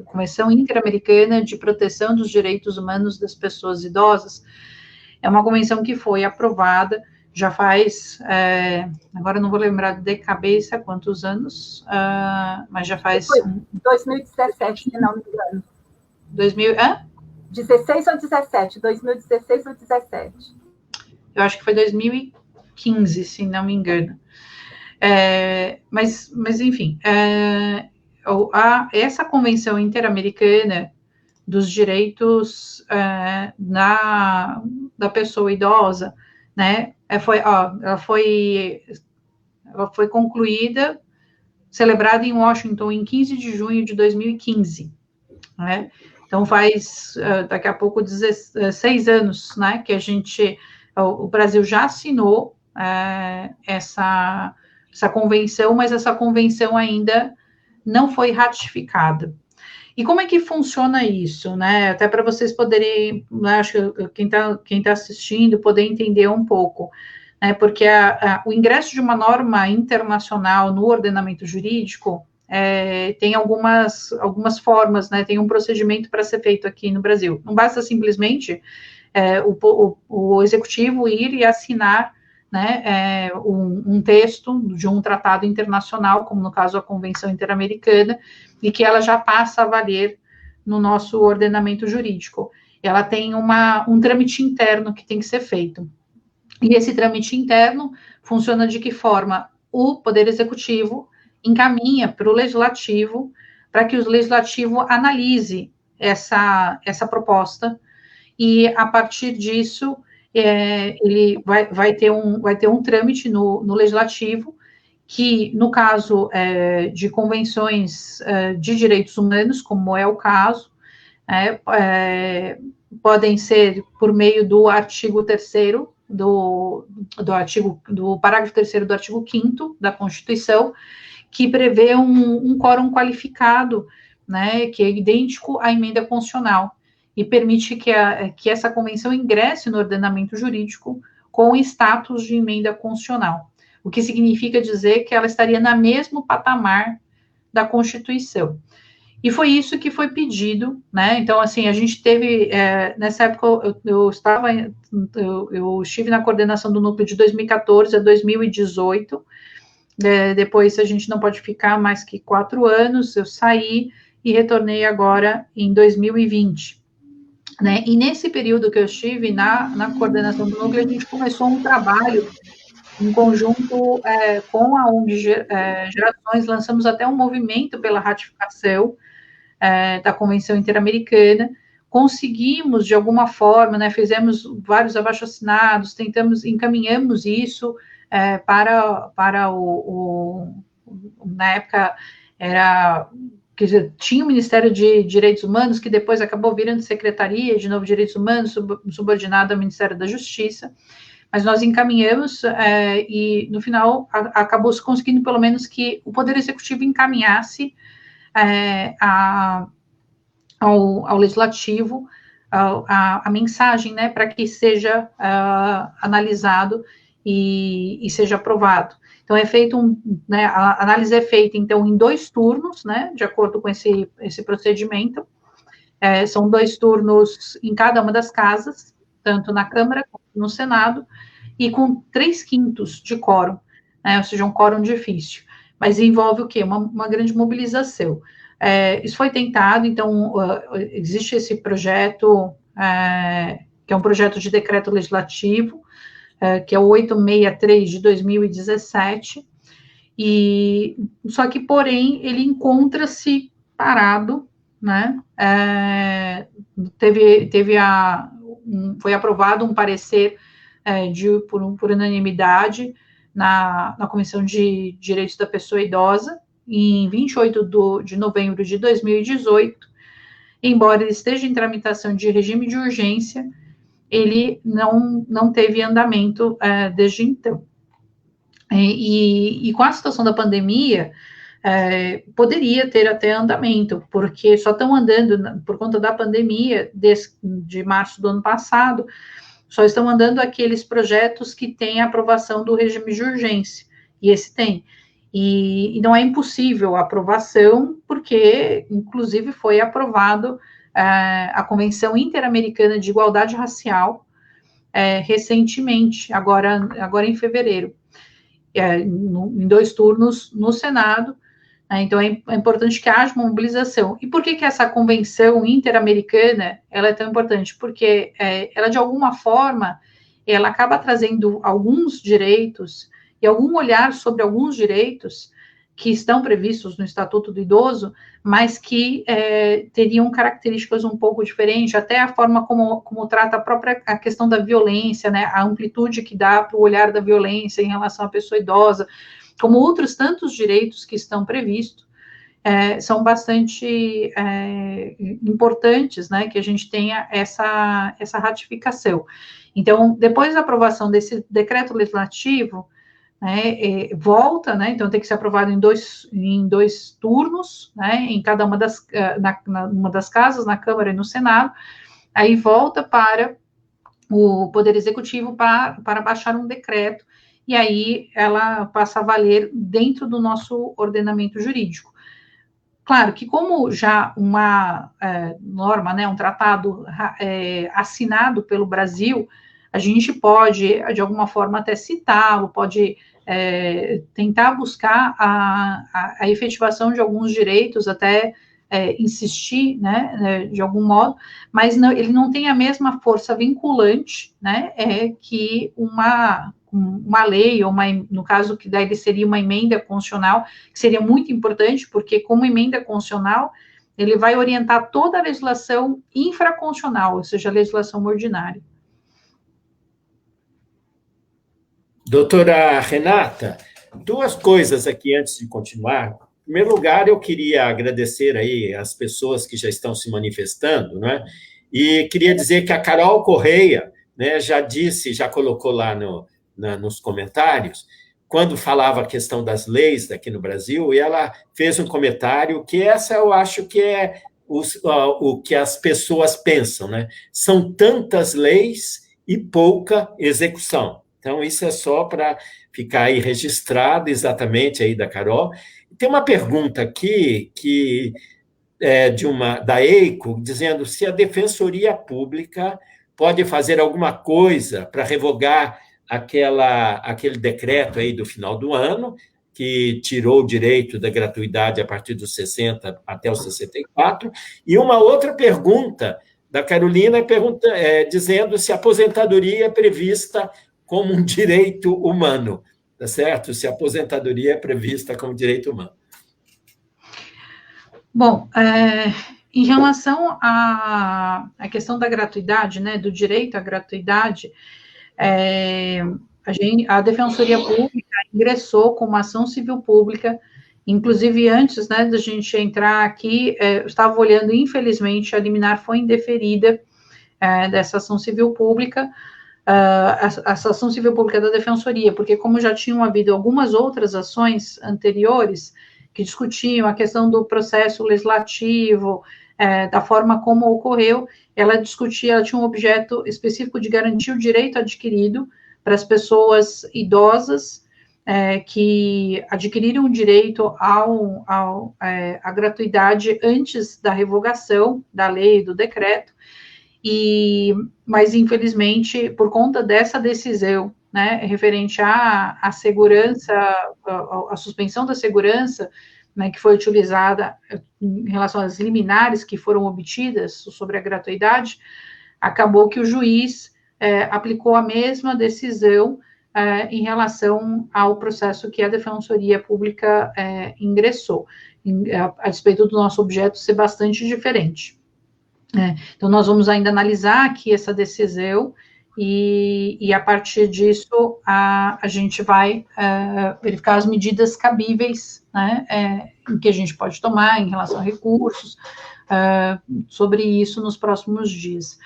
Speaker 2: Convenção Interamericana de Proteção dos Direitos Humanos das Pessoas Idosas, é uma convenção que foi aprovada já faz, agora eu não vou lembrar de cabeça quantos anos, mas já faz...
Speaker 1: Foi 2017, se não me engano. 16 ou 17? 2016 ou 17?
Speaker 2: Eu acho que foi 2015, se não me engano. Mas enfim, essa Convenção Interamericana dos Direitos da Pessoa Idosa, né, ela foi concluída, celebrada em Washington em 15 de junho de 2015, né? Então, faz, daqui a pouco, 16 anos, né, que o Brasil já assinou essa convenção, mas essa convenção ainda não foi ratificada. E como é que funciona isso, né? Até para vocês poderem, né, acho que quem tá assistindo poder entender um pouco, né? Porque o ingresso de uma norma internacional no ordenamento jurídico tem algumas formas, né? Tem um procedimento para ser feito aqui no Brasil. Não basta simplesmente o executivo ir e assinar, né, um texto de um tratado internacional, como no caso a Convenção Interamericana, e que ela já passa a valer no nosso ordenamento jurídico. Ela tem um trâmite interno que tem que ser feito. E esse trâmite interno funciona de que forma? O Poder Executivo encaminha para o Legislativo, para que o Legislativo analise essa proposta, e a partir disso ele vai ter um trâmite no Legislativo, que, no caso de convenções de direitos humanos, como é o caso, podem ser por meio do artigo 3º, do parágrafo 3º do artigo 5º da Constituição, que prevê um quórum qualificado, né, que é idêntico à emenda constitucional, e permite que essa convenção ingresse no ordenamento jurídico com status de emenda constitucional, o que significa dizer que ela estaria no mesmo patamar da Constituição. E foi isso que foi pedido, né? Então, assim, a gente teve, nessa época, eu estive na coordenação do núcleo de 2014 a 2018, depois a gente não pode ficar mais que 4 anos, eu saí e retornei agora em 2020. Né? E nesse período que eu estive na coordenação do núcleo, a gente começou um trabalho em conjunto com a ONG Gerações, lançamos até um movimento pela ratificação da Convenção Interamericana, conseguimos, de alguma forma, né, fizemos vários abaixo-assinados, encaminhamos isso para na época, quer dizer, tinha o Ministério de Direitos Humanos, que depois acabou virando Secretaria de Novo Direitos Humanos, subordinado ao Ministério da Justiça, mas nós encaminhamos e, no final, acabou se conseguindo, pelo menos, que o Poder Executivo encaminhasse ao Legislativo a mensagem, né, para que seja analisado e seja aprovado. Então, é feito né, a análise é feita, então, em 2 turnos, né, de acordo com esse procedimento. São 2 turnos em cada uma das casas, tanto na Câmara como no Senado, e com 3/5 de quórum, né, ou seja, um quórum difícil. Mas envolve o quê? Uma grande mobilização. Isso foi tentado, então, existe esse projeto, que é um projeto de decreto legislativo, que é o 863 de 2017, só que, porém, ele encontra-se parado, né? Foi aprovado um parecer por unanimidade na Comissão de Direitos da Pessoa Idosa, em 28 de novembro de 2018, embora ele esteja em tramitação de regime de urgência, ele não teve andamento desde então. E com a situação da pandemia, poderia ter até andamento, porque só estão andando, por conta da pandemia, de março do ano passado, só estão andando aqueles projetos que têm a aprovação do regime de urgência, e esse tem. E não é impossível a aprovação, porque, inclusive, foi aprovado a Convenção Interamericana de Igualdade Racial recentemente, agora em fevereiro, em 2 turnos no Senado. Então, é importante que haja uma mobilização. E por que essa Convenção Interamericana ela é tão importante? Porque ela, de alguma forma, ela acaba trazendo alguns direitos e algum olhar sobre alguns direitos que estão previstos no Estatuto do Idoso, mas que teriam características um pouco diferentes, até a forma como trata a questão da violência, né, a amplitude que dá para o olhar da violência em relação à pessoa idosa, como outros tantos direitos que estão previstos, são bastante importantes, né, que a gente tenha essa ratificação. Então, depois da aprovação desse decreto legislativo, né, volta, né, então tem que ser aprovado em dois turnos, né, em cada uma uma das casas, na Câmara e no Senado, aí volta para o Poder Executivo para baixar um decreto, e aí ela passa a valer dentro do nosso ordenamento jurídico. Claro que como já uma norma, né, um tratado assinado pelo Brasil, a gente pode, de alguma forma, até citá-lo, pode tentar buscar a efetivação de alguns direitos, até insistir, né, de algum modo, mas não, ele não tem a mesma força vinculante, né, que uma lei, ou no caso que daí seria uma emenda constitucional, que seria muito importante, porque como emenda constitucional, ele vai orientar toda a legislação infraconstitucional, ou seja, a legislação ordinária.
Speaker 3: Doutora Renata, duas coisas aqui antes de continuar. Em primeiro lugar, eu queria agradecer aí as pessoas que já estão se manifestando, né? E queria dizer que a Carol Correia, né, já disse, já colocou lá nos comentários, quando falava a questão das leis aqui no Brasil, e ela fez um comentário que essa eu acho que é o que as pessoas pensam, né? São tantas leis e pouca execução. Então, isso é só para ficar aí registrado exatamente aí da Carol. Tem uma pergunta aqui que é da EICO, dizendo se a Defensoria Pública pode fazer alguma coisa para revogar aquele decreto aí do final do ano, que tirou o direito da gratuidade a partir dos 60 até os 64. E uma outra pergunta da Carolina dizendo se a aposentadoria é prevista como um direito humano, tá certo? Se a aposentadoria é prevista como direito humano.
Speaker 2: Bom, em relação à questão da gratuidade, né, do direito à gratuidade, a Defensoria Pública ingressou com uma ação civil pública, inclusive antes, né, da gente entrar aqui, eu estava olhando, infelizmente, a liminar foi indeferida dessa ação civil pública, essa ação civil pública da Defensoria, porque como já tinham havido algumas outras ações anteriores que discutiam a questão do processo legislativo, da forma como ocorreu, ela tinha um objeto específico de garantir o direito adquirido para as pessoas idosas que adquiriram o direito à gratuidade antes da revogação da lei e do decreto, mas, infelizmente, por conta dessa decisão, né, referente à segurança, à suspensão da segurança, né, que foi utilizada em relação às liminares que foram obtidas sobre a gratuidade, acabou que o juiz aplicou a mesma decisão em relação ao processo que a Defensoria Pública ingressou, a despeito do nosso objeto ser bastante diferente. Então, nós vamos ainda analisar aqui essa decisão e a partir disso, a gente vai verificar as medidas cabíveis, né, em que a gente pode tomar em relação a recursos, sobre isso nos próximos dias.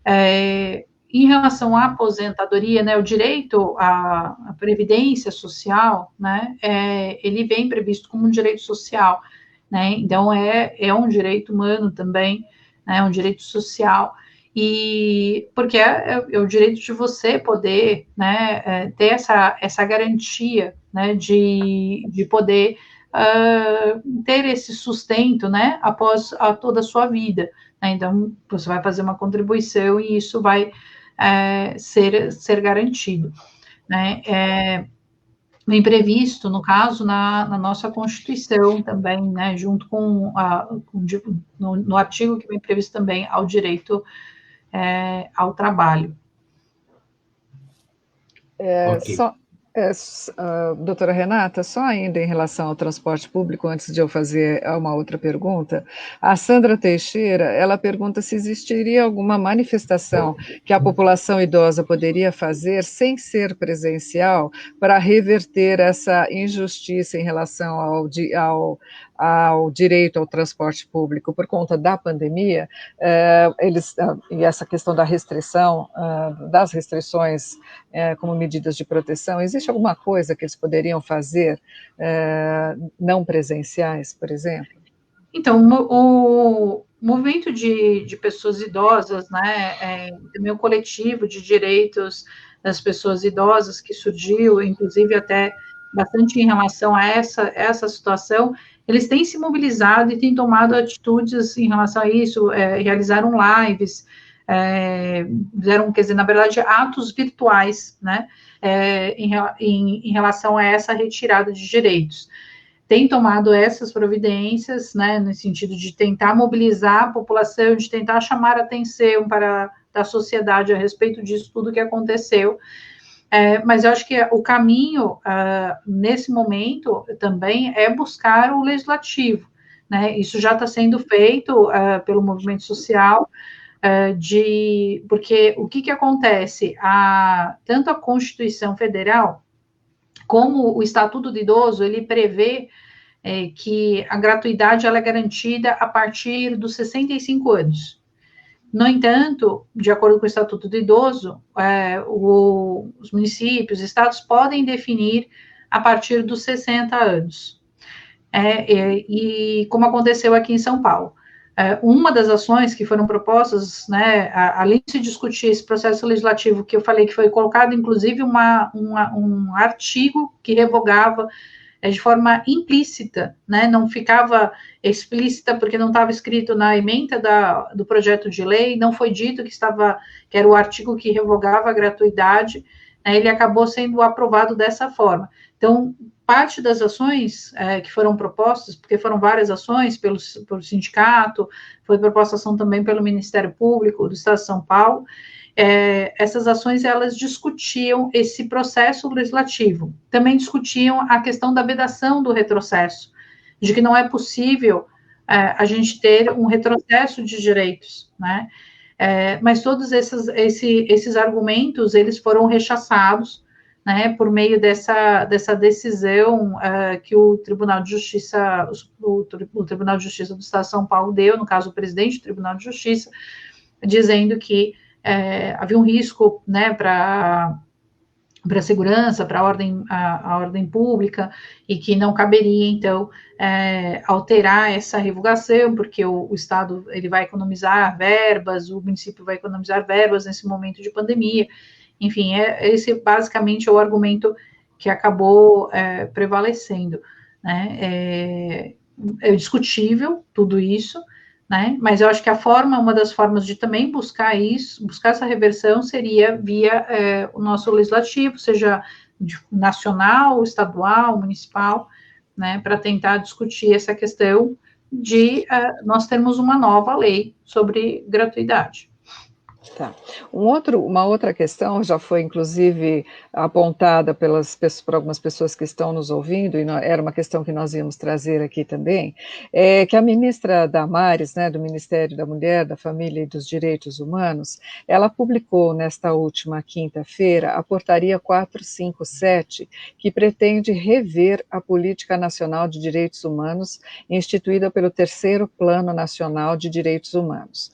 Speaker 2: Em relação à aposentadoria, né, o direito à previdência social, né, ele vem previsto como um direito social, né, então é um direito humano também, né, um direito social, e porque é o direito de você poder, né, ter essa garantia, né, de poder ter esse sustento, né, após toda a sua vida, né, então você vai fazer uma contribuição e isso vai ser garantido, né, bem previsto, no caso, na nossa Constituição também, né, junto com no artigo que vem previsto também ao direito ao trabalho.
Speaker 3: Okay.
Speaker 5: Doutora Renata, só ainda em relação ao transporte público, antes de eu fazer uma outra pergunta, a Sandra Teixeira, ela pergunta se existiria alguma manifestação que a população idosa poderia fazer sem ser presencial para reverter essa injustiça em relação ao direito ao transporte público por conta da pandemia, e essa questão da restrição, das restrições como medidas de proteção, existe alguma coisa que eles poderiam fazer não presenciais, por exemplo?
Speaker 2: Então, o movimento de pessoas idosas, né, também o coletivo de direitos das pessoas idosas que surgiu, inclusive até bastante em relação a essa situação, eles têm se mobilizado e têm tomado atitudes em relação a isso, realizaram lives, fizeram, quer dizer, na verdade, atos virtuais, né, em relação a essa retirada de direitos. Tem tomado essas providências, né, no sentido de tentar mobilizar a população, de tentar chamar a atenção da sociedade a respeito disso tudo que aconteceu, mas eu acho que o caminho, nesse momento, também é buscar o legislativo, né, isso já está sendo feito pelo movimento social, porque o que acontece? Tanto a Constituição Federal, como o Estatuto do Idoso, ele prevê que a gratuidade ela é garantida a partir dos 65 anos. No entanto, de acordo com o Estatuto do Idoso, os municípios, estados podem definir a partir dos 60 anos. E como aconteceu aqui em São Paulo. Uma das ações que foram propostas, né, além de se discutir esse processo legislativo que eu falei que foi colocado, inclusive, um artigo que revogava de forma implícita, né, não ficava explícita porque não estava escrito na ementa do projeto de lei, não foi dito que era o artigo que revogava a gratuidade, né, ele acabou sendo aprovado dessa forma. Então, parte das ações que foram propostas, porque foram várias ações pelo sindicato, foi proposta ação também pelo Ministério Público do Estado de São Paulo, essas ações, elas discutiam esse processo legislativo, também discutiam a questão da vedação do retrocesso, de que não é possível a gente ter um retrocesso de direitos, né, mas todos esses argumentos, eles foram rechaçados, né, por meio dessa decisão que o Tribunal de Justiça, o Tribunal de Justiça do Estado de São Paulo deu, no caso, o presidente do Tribunal de Justiça, dizendo que havia um risco, né, para a segurança, para a ordem pública, e que não caberia, então, alterar essa revogação, porque o Estado ele vai economizar verbas, o município vai economizar verbas nesse momento de pandemia. Enfim, esse basicamente é o argumento que acabou prevalecendo, né? É discutível tudo isso, né? Mas eu acho que uma das formas de também buscar essa reversão seria via o nosso legislativo, seja nacional, estadual, municipal, né? Para tentar discutir essa questão de nós termos uma nova lei sobre gratuidade.
Speaker 5: Tá. Uma outra questão já foi, inclusive, apontada por algumas pessoas que estão nos ouvindo, e era uma questão que nós íamos trazer aqui também, que a ministra Damares, né, do Ministério da Mulher, da Família e dos Direitos Humanos, ela publicou nesta última quinta-feira a portaria 457, que pretende rever a Política Nacional de Direitos Humanos, instituída pelo Terceiro Plano Nacional de Direitos Humanos.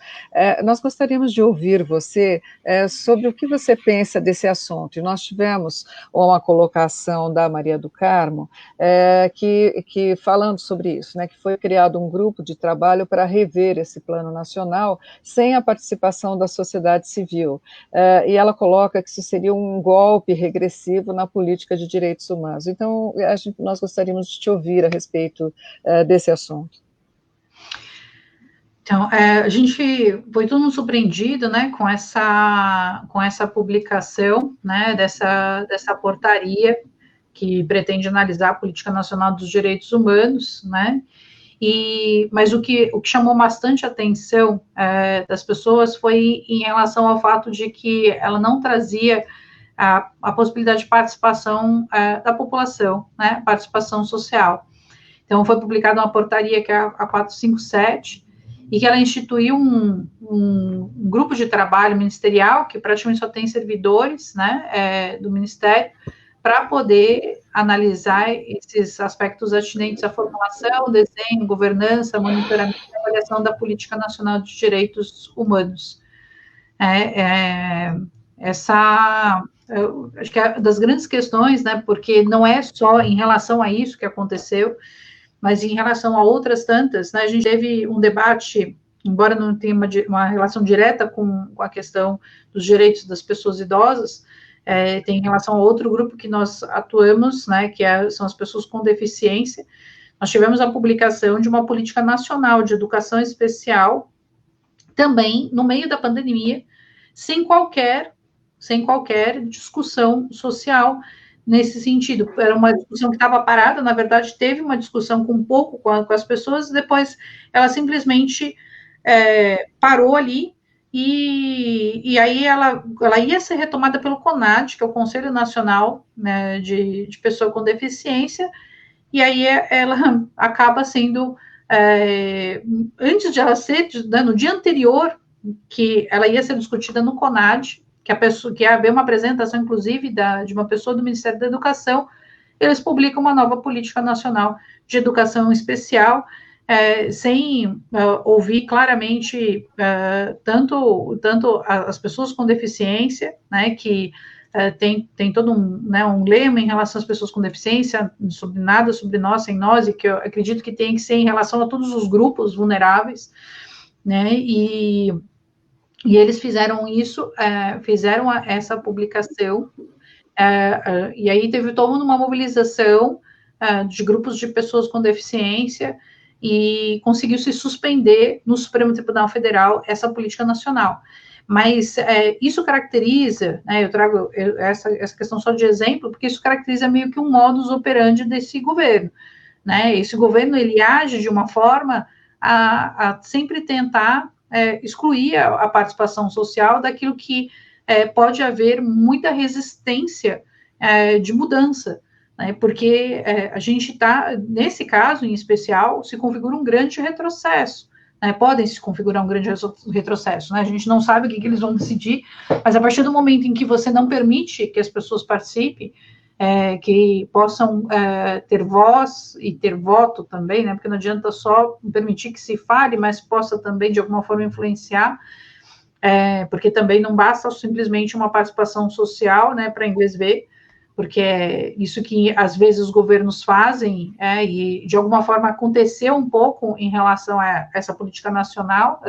Speaker 5: Nós gostaríamos de ouvir você sobre o que você pensa desse assunto. E nós tivemos uma colocação da Maria do Carmo, que falando sobre isso, né, que foi criado um grupo de trabalho para rever esse plano nacional sem a participação da sociedade civil. E ela coloca que isso seria um golpe regressivo na política de direitos humanos. Então, nós gostaríamos de te ouvir a respeito desse assunto.
Speaker 2: Então, a gente foi todo mundo surpreendido, né, com essa publicação, né, dessa portaria que pretende analisar a Política Nacional dos Direitos Humanos, né, mas o que chamou bastante atenção das pessoas foi em relação ao fato de que ela não trazia a possibilidade de participação da população, né, participação social. Então, foi publicada uma portaria que é a 457, e que ela instituiu um grupo de trabalho ministerial, que praticamente só tem servidores, né, do Ministério, para poder analisar esses aspectos atinentes à formulação, desenho, governança, monitoramento e avaliação da Política Nacional de Direitos Humanos. Eu acho que é das grandes questões, né, porque não é só em relação a isso que aconteceu, mas em relação a outras tantas, né, a gente teve um debate, embora não tenha uma relação direta com a questão dos direitos das pessoas idosas, tem em relação a outro grupo que nós atuamos, né, que são as pessoas com deficiência. Nós tivemos a publicação de uma política nacional de educação especial, também no meio da pandemia, sem qualquer discussão social nesse sentido. Era uma discussão que estava parada, na verdade, teve uma discussão com as pessoas, depois ela simplesmente parou ali, e aí ela ia ser retomada pelo CONAD, que é o Conselho Nacional, né, de Pessoa com Deficiência, e aí ela acaba sendo, antes de ela ser, né, no dia anterior, que ela ia ser discutida no CONAD, que ia haver uma apresentação, inclusive, de uma pessoa do Ministério da Educação, eles publicam uma nova política nacional de educação especial, sem ouvir claramente tanto as pessoas com deficiência, né, que tem todo um lema em relação às pessoas com deficiência, sobre nada, sobre nós, sem nós, e que eu acredito que tem que ser em relação a todos os grupos vulneráveis, né, e eles fizeram isso, fizeram essa publicação, e aí teve toda uma mobilização de grupos de pessoas com deficiência, e conseguiu se suspender no Supremo Tribunal Federal essa política nacional. Mas isso caracteriza, né, eu trago essa questão só de exemplo, porque isso caracteriza meio que um modus operandi desse governo, né? Esse governo, ele age de uma forma a sempre tentar excluir a participação social daquilo que pode haver muita resistência de mudança, né, porque a gente está, nesse caso em especial, se configura um grande retrocesso, né, podem se configurar um grande retrocesso, né, a gente não sabe o que eles vão decidir, mas a partir do momento em que você não permite que as pessoas participem, que possam ter voz e ter voto também, né, porque não adianta só permitir que se fale, mas possa também, de alguma forma, influenciar, porque também não basta simplesmente uma participação social, né, para inglês ver, porque é isso que, às vezes, os governos fazem, e, de alguma forma, aconteceu um pouco em relação a essa política nacional,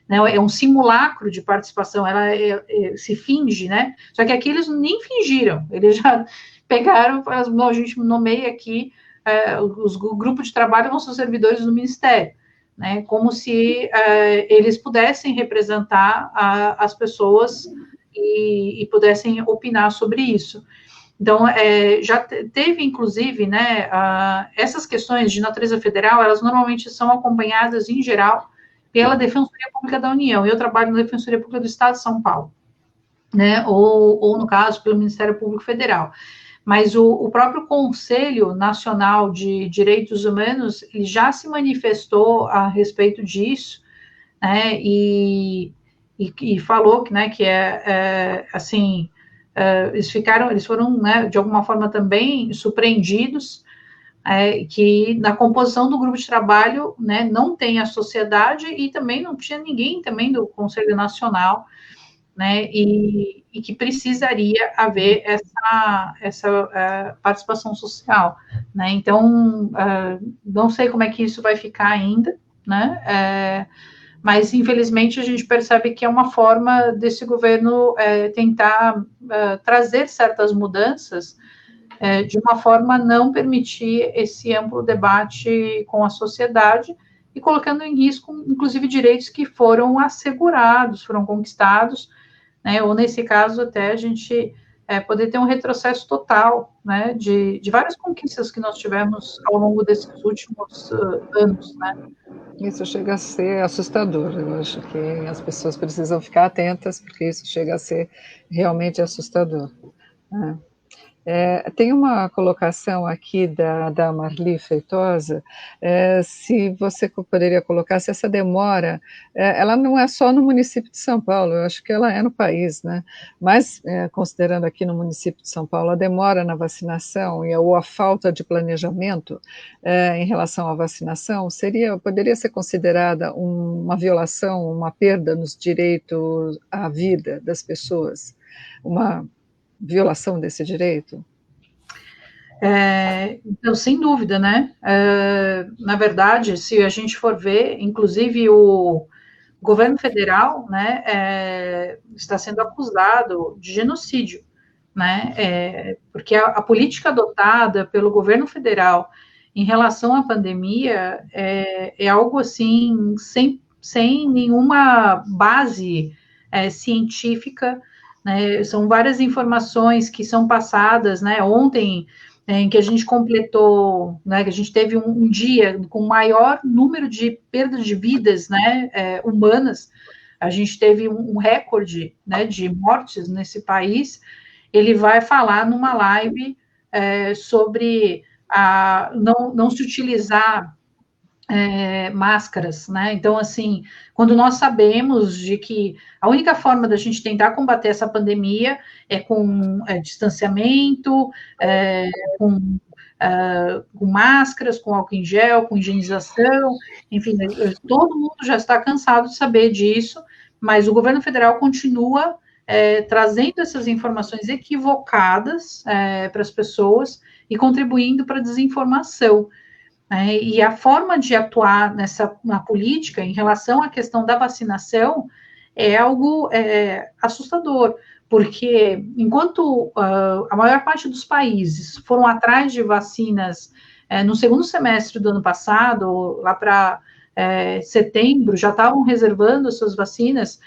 Speaker 2: né, é um simulacro de participação, ela se finge, né, só que aqui eles nem fingiram, eles já pegaram, a gente nomeia aqui, o grupo de trabalho vão ser servidores do Ministério, né, como se eles pudessem representar as pessoas e pudessem opinar sobre isso. Então, já teve, inclusive, né, essas questões de natureza federal, elas normalmente são acompanhadas, em geral, pela Defensoria Pública da União. Eu trabalho na Defensoria Pública do Estado de São Paulo, né, ou no caso, pelo Ministério Público Federal. Mas o próprio Conselho Nacional de Direitos Humanos, ele já se manifestou a respeito disso, né, e falou que, né, que assim, eles foram, né, de alguma forma também surpreendidos, que na composição do grupo de trabalho, né, não tem a sociedade e também não tinha ninguém também do Conselho Nacional, né, e que precisaria haver essa participação social, né, então, não sei como é que isso vai ficar ainda, né, mas, infelizmente, a gente percebe que é uma forma desse governo tentar trazer certas mudanças de uma forma a não permitir esse amplo debate com a sociedade e colocando em risco, inclusive, direitos que foram assegurados, foram conquistados, né, ou, nesse caso, até a gente poder ter um retrocesso total, né, de várias conquistas que nós tivemos ao longo desses últimos anos, né.
Speaker 5: Isso chega a ser assustador. Eu acho que as pessoas precisam ficar atentas, porque isso chega a ser realmente assustador, né? Tem uma colocação aqui da Marli Feitosa, se você poderia colocar, se essa demora, ela não é só no município de São Paulo, eu acho que ela é no país, né? Mas, considerando aqui no município de São Paulo, a demora na vacinação ou a falta de planejamento em relação à vacinação, poderia ser considerada uma violação, uma perda nos direitos à vida das pessoas, uma violação desse direito?
Speaker 2: Então, sem dúvida, né? Na verdade, se a gente for ver, inclusive o governo federal, né, está sendo acusado de genocídio, né? Porque a política adotada pelo governo federal em relação à pandemia é algo assim sem nenhuma base científica, né? São várias informações que são passadas, né? Ontem, em que a gente completou, né, que a gente teve um dia com maior número de perdas de vidas, né, humanas, a gente teve um recorde, né, de mortes nesse país. Ele vai falar numa live sobre não se utilizar máscaras, né? Então, assim, quando nós sabemos de que a única forma da gente tentar combater essa pandemia é com distanciamento, com máscaras, com álcool em gel, com higienização, enfim, todo mundo já está cansado de saber disso, mas o governo federal continua trazendo essas informações equivocadas para as pessoas e contribuindo para a desinformação. E a forma de atuar na política em relação à questão da vacinação é algo assustador, porque enquanto a maior parte dos países foram atrás de vacinas no segundo semestre do ano passado, lá para setembro, já estavam reservando as suas vacinas,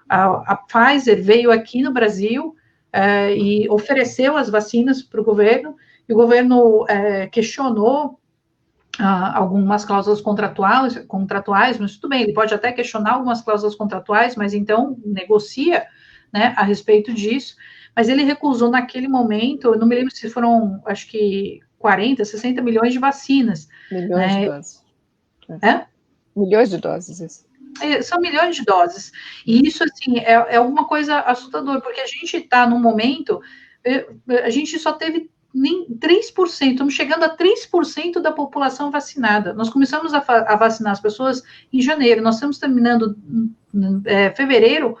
Speaker 2: a Pfizer veio aqui no Brasil e ofereceu as vacinas para o governo, e o governo questionou algumas cláusulas contratuais, mas tudo bem, ele pode até questionar algumas cláusulas contratuais, mas então negocia, né, a respeito disso, mas ele recusou naquele momento, eu não me lembro se foram, acho que 40, 60 milhões de vacinas.
Speaker 5: Milhões de doses.
Speaker 2: Milhões
Speaker 5: de doses, isso.
Speaker 2: São milhões de doses, e isso, assim, é uma coisa assustadora, porque a gente está num momento, a gente só teve nem 3%, estamos chegando a 3% da população vacinada. Nós começamos a vacinar as pessoas em janeiro, nós estamos terminando fevereiro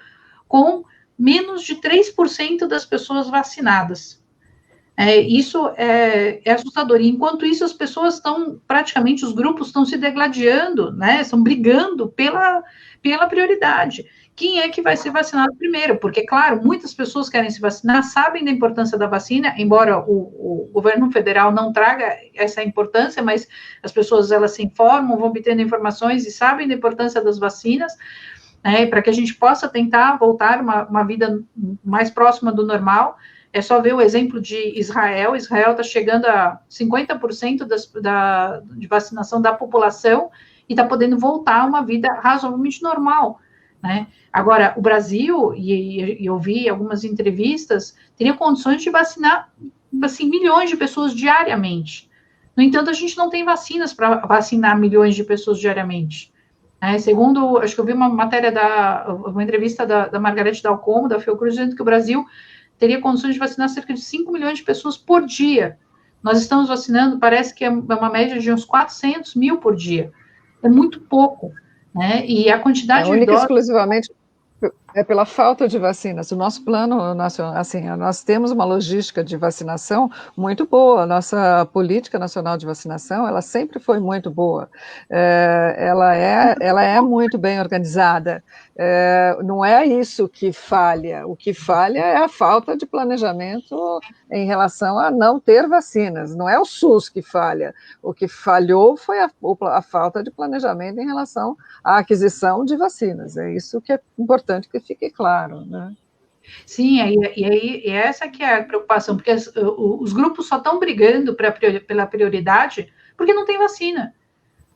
Speaker 2: com menos de 3% das pessoas vacinadas. Isso é assustador. E enquanto isso, as pessoas estão, praticamente, os grupos estão se degladiando, né? Estão brigando pela prioridade. Quem é que vai ser vacinado primeiro? Porque, claro, muitas pessoas querem se vacinar, sabem da importância da vacina, embora o governo federal não traga essa importância, mas as pessoas, elas se informam, vão obtendo informações e sabem da importância das vacinas, para que a gente possa tentar voltar uma vida mais próxima do normal. É só ver o exemplo de Israel. Israel está chegando a 50% de vacinação da população e está podendo voltar a uma vida razoavelmente normal, né? Agora, o Brasil, e eu vi algumas entrevistas, teria condições de vacinar, assim, milhões de pessoas diariamente. No entanto, a gente não tem vacinas para vacinar milhões de pessoas diariamente. Segundo, acho que eu vi uma entrevista da Margarete Dalcomo, da Fiocruz, dizendo que o Brasil teria condições de vacinar cerca de 5 milhões de pessoas por dia. Nós estamos vacinando, parece que é uma média de uns 400 mil por dia. É muito pouco, né? E a quantidade de doses...
Speaker 5: exclusivamente pela falta de vacinas. O nosso plano nacional, assim, nós temos uma logística de vacinação muito boa. A nossa política nacional de vacinação, ela sempre foi muito boa. Ela é muito bem organizada. Não é isso que falha. O que falha é a falta de planejamento em relação a não ter vacinas. Não é o SUS que falha. O que falhou foi a falta de planejamento em relação à aquisição de vacinas. É isso que é importante que fique claro, né?
Speaker 2: Sim, e essa que é a preocupação, porque os grupos só estão brigando pela prioridade porque não tem vacina.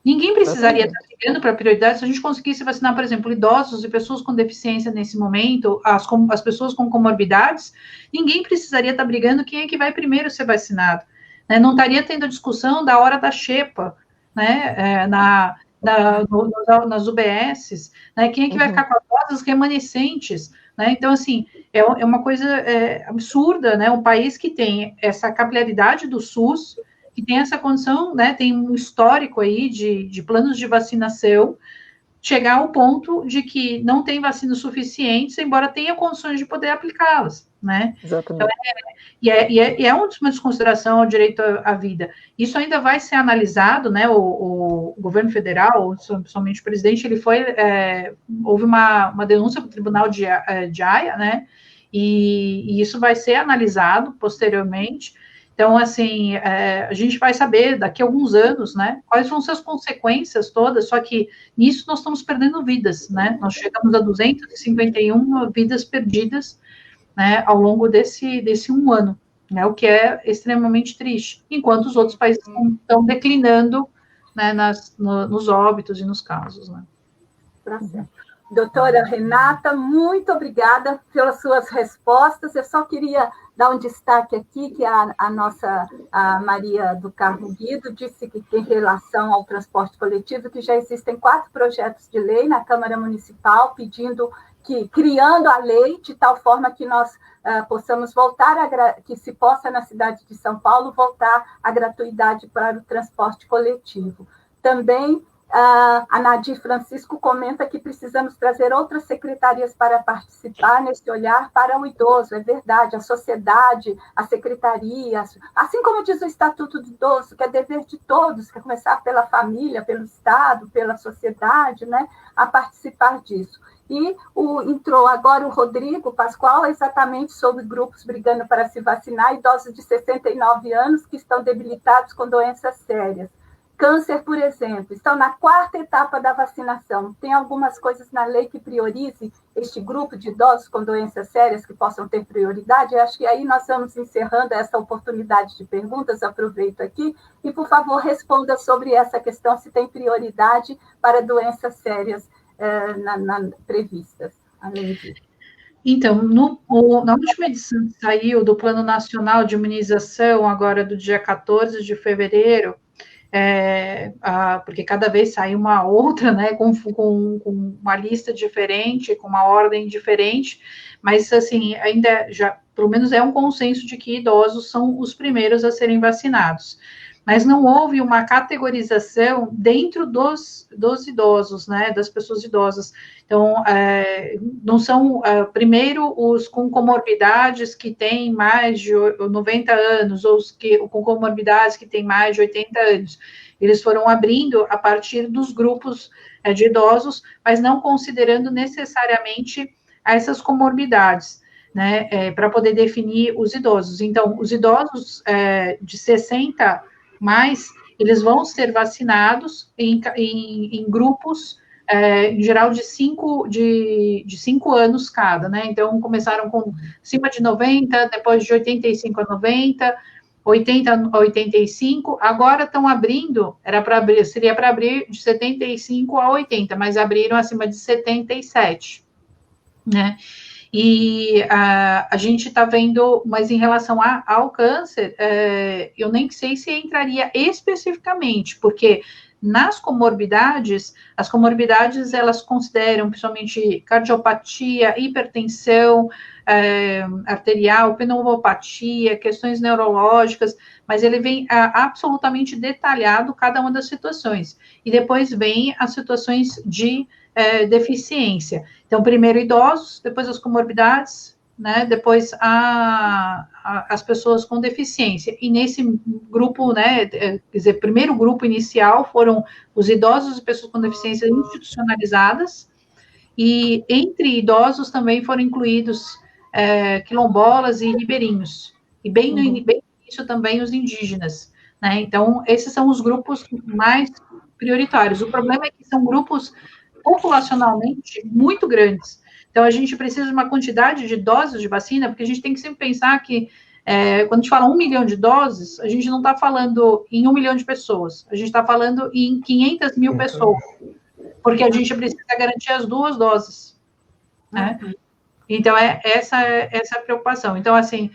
Speaker 2: Ninguém precisaria estar brigando para prioridade se a gente conseguisse vacinar, por exemplo, idosos e pessoas com deficiência nesse momento, as pessoas com comorbidades, ninguém precisaria estar brigando quem é que vai primeiro ser vacinado. Né? Não estaria tendo discussão da hora da xepa, né? Nas UBSs, né? Quem é que vai ficar com as doses remanescentes, né? Então, assim, é uma coisa absurda, né? Um país que tem essa capilaridade do SUS, que tem essa condição, né? Tem um histórico aí de planos de vacinação, chegar ao ponto de que não tem vacinas suficientes, embora tenha condições de poder aplicá-las, né?
Speaker 5: Exatamente.
Speaker 2: Então, é uma desconsideração ao direito à vida. Isso ainda vai ser analisado, né? O governo federal, somente o presidente, houve uma denúncia para o Tribunal de Haia, né? E isso vai ser analisado posteriormente. Então, assim, a gente vai saber daqui a alguns anos, né, quais vão ser as consequências todas, só que nisso nós estamos perdendo vidas, né, nós chegamos a 251 vidas perdidas, né, ao longo desse um ano, né, o que é extremamente triste, enquanto os outros países estão declinando, né, nos óbitos e nos casos, né.
Speaker 1: Doutora Renata, muito obrigada pelas suas respostas. Eu só queria dar um destaque aqui, que a Maria do Carmo Guido disse que tem relação ao transporte coletivo, que já existem 4 projetos de lei na Câmara Municipal, criando a lei de tal forma que nós possamos que se possa, na cidade de São Paulo, voltar a gratuidade para o transporte coletivo. Também, a Nadir Francisco comenta que precisamos trazer outras secretarias para participar nesse olhar para o idoso. É verdade, a sociedade, a secretaria, assim como diz o Estatuto do Idoso, que é dever de todos, que é começar pela família, pelo Estado, pela sociedade, né, a participar disso. E entrou agora o Rodrigo Pascoal, exatamente sobre grupos brigando para se vacinar, idosos de 69 anos que estão debilitados com doenças sérias. Câncer, por exemplo, estão na 4ª etapa da vacinação. Tem algumas coisas na lei que priorize este grupo de idosos com doenças sérias que possam ter prioridade? Eu acho que aí nós vamos encerrando essa oportunidade de perguntas, aproveito aqui, e, por favor, responda sobre essa questão, se tem prioridade para doenças sérias previstas, além disso.
Speaker 2: Então, na última edição que saiu do Plano Nacional de Imunização, agora do dia 14 de fevereiro, porque cada vez sai uma outra, né, com uma lista diferente, com uma ordem diferente, mas, assim, ainda já, pelo menos é um consenso de que idosos são os primeiros a serem vacinados. Mas não houve uma categorização dentro dos idosos, né, das pessoas idosas. Então, não são, primeiro, os com comorbidades que têm mais de 90 anos, ou os com comorbidades que têm mais de 80 anos. Eles foram abrindo a partir dos grupos de idosos, mas não considerando necessariamente essas comorbidades, né, para poder definir os idosos. Então, os idosos de 60 mais, eles vão ser vacinados em grupos, em geral, de 5 anos cada, né? Então, começaram com acima de 90, depois de 85 a 90, 80 a 85, agora estão abrindo, seria para abrir de 75 a 80, mas abriram acima de 77, né? E a gente está vendo, mas em relação ao câncer, eu nem sei se entraria especificamente, porque nas comorbidades, as comorbidades, elas consideram principalmente cardiopatia, hipertensão arterial, pneumopatia, questões neurológicas, mas ele vem absolutamente detalhado cada uma das situações. E depois vem as situações de deficiência. Então, primeiro idosos, depois as comorbidades, né, depois as pessoas com deficiência. E nesse grupo, né, quer dizer, primeiro grupo inicial foram os idosos e pessoas com deficiência institucionalizadas, e entre idosos também foram incluídos quilombolas e ribeirinhos, e bem no início também os indígenas, né? Então, esses são os grupos mais prioritários. O problema é que são grupos populacionalmente muito grandes. Então, a gente precisa de uma quantidade de doses de vacina, porque a gente tem que sempre pensar que quando a gente fala 1 milhão de doses, a gente não está falando em 1 milhão de pessoas, a gente está falando em 500 mil pessoas, porque a gente precisa garantir as 2 doses, né? Então, essa é a preocupação. Então, assim,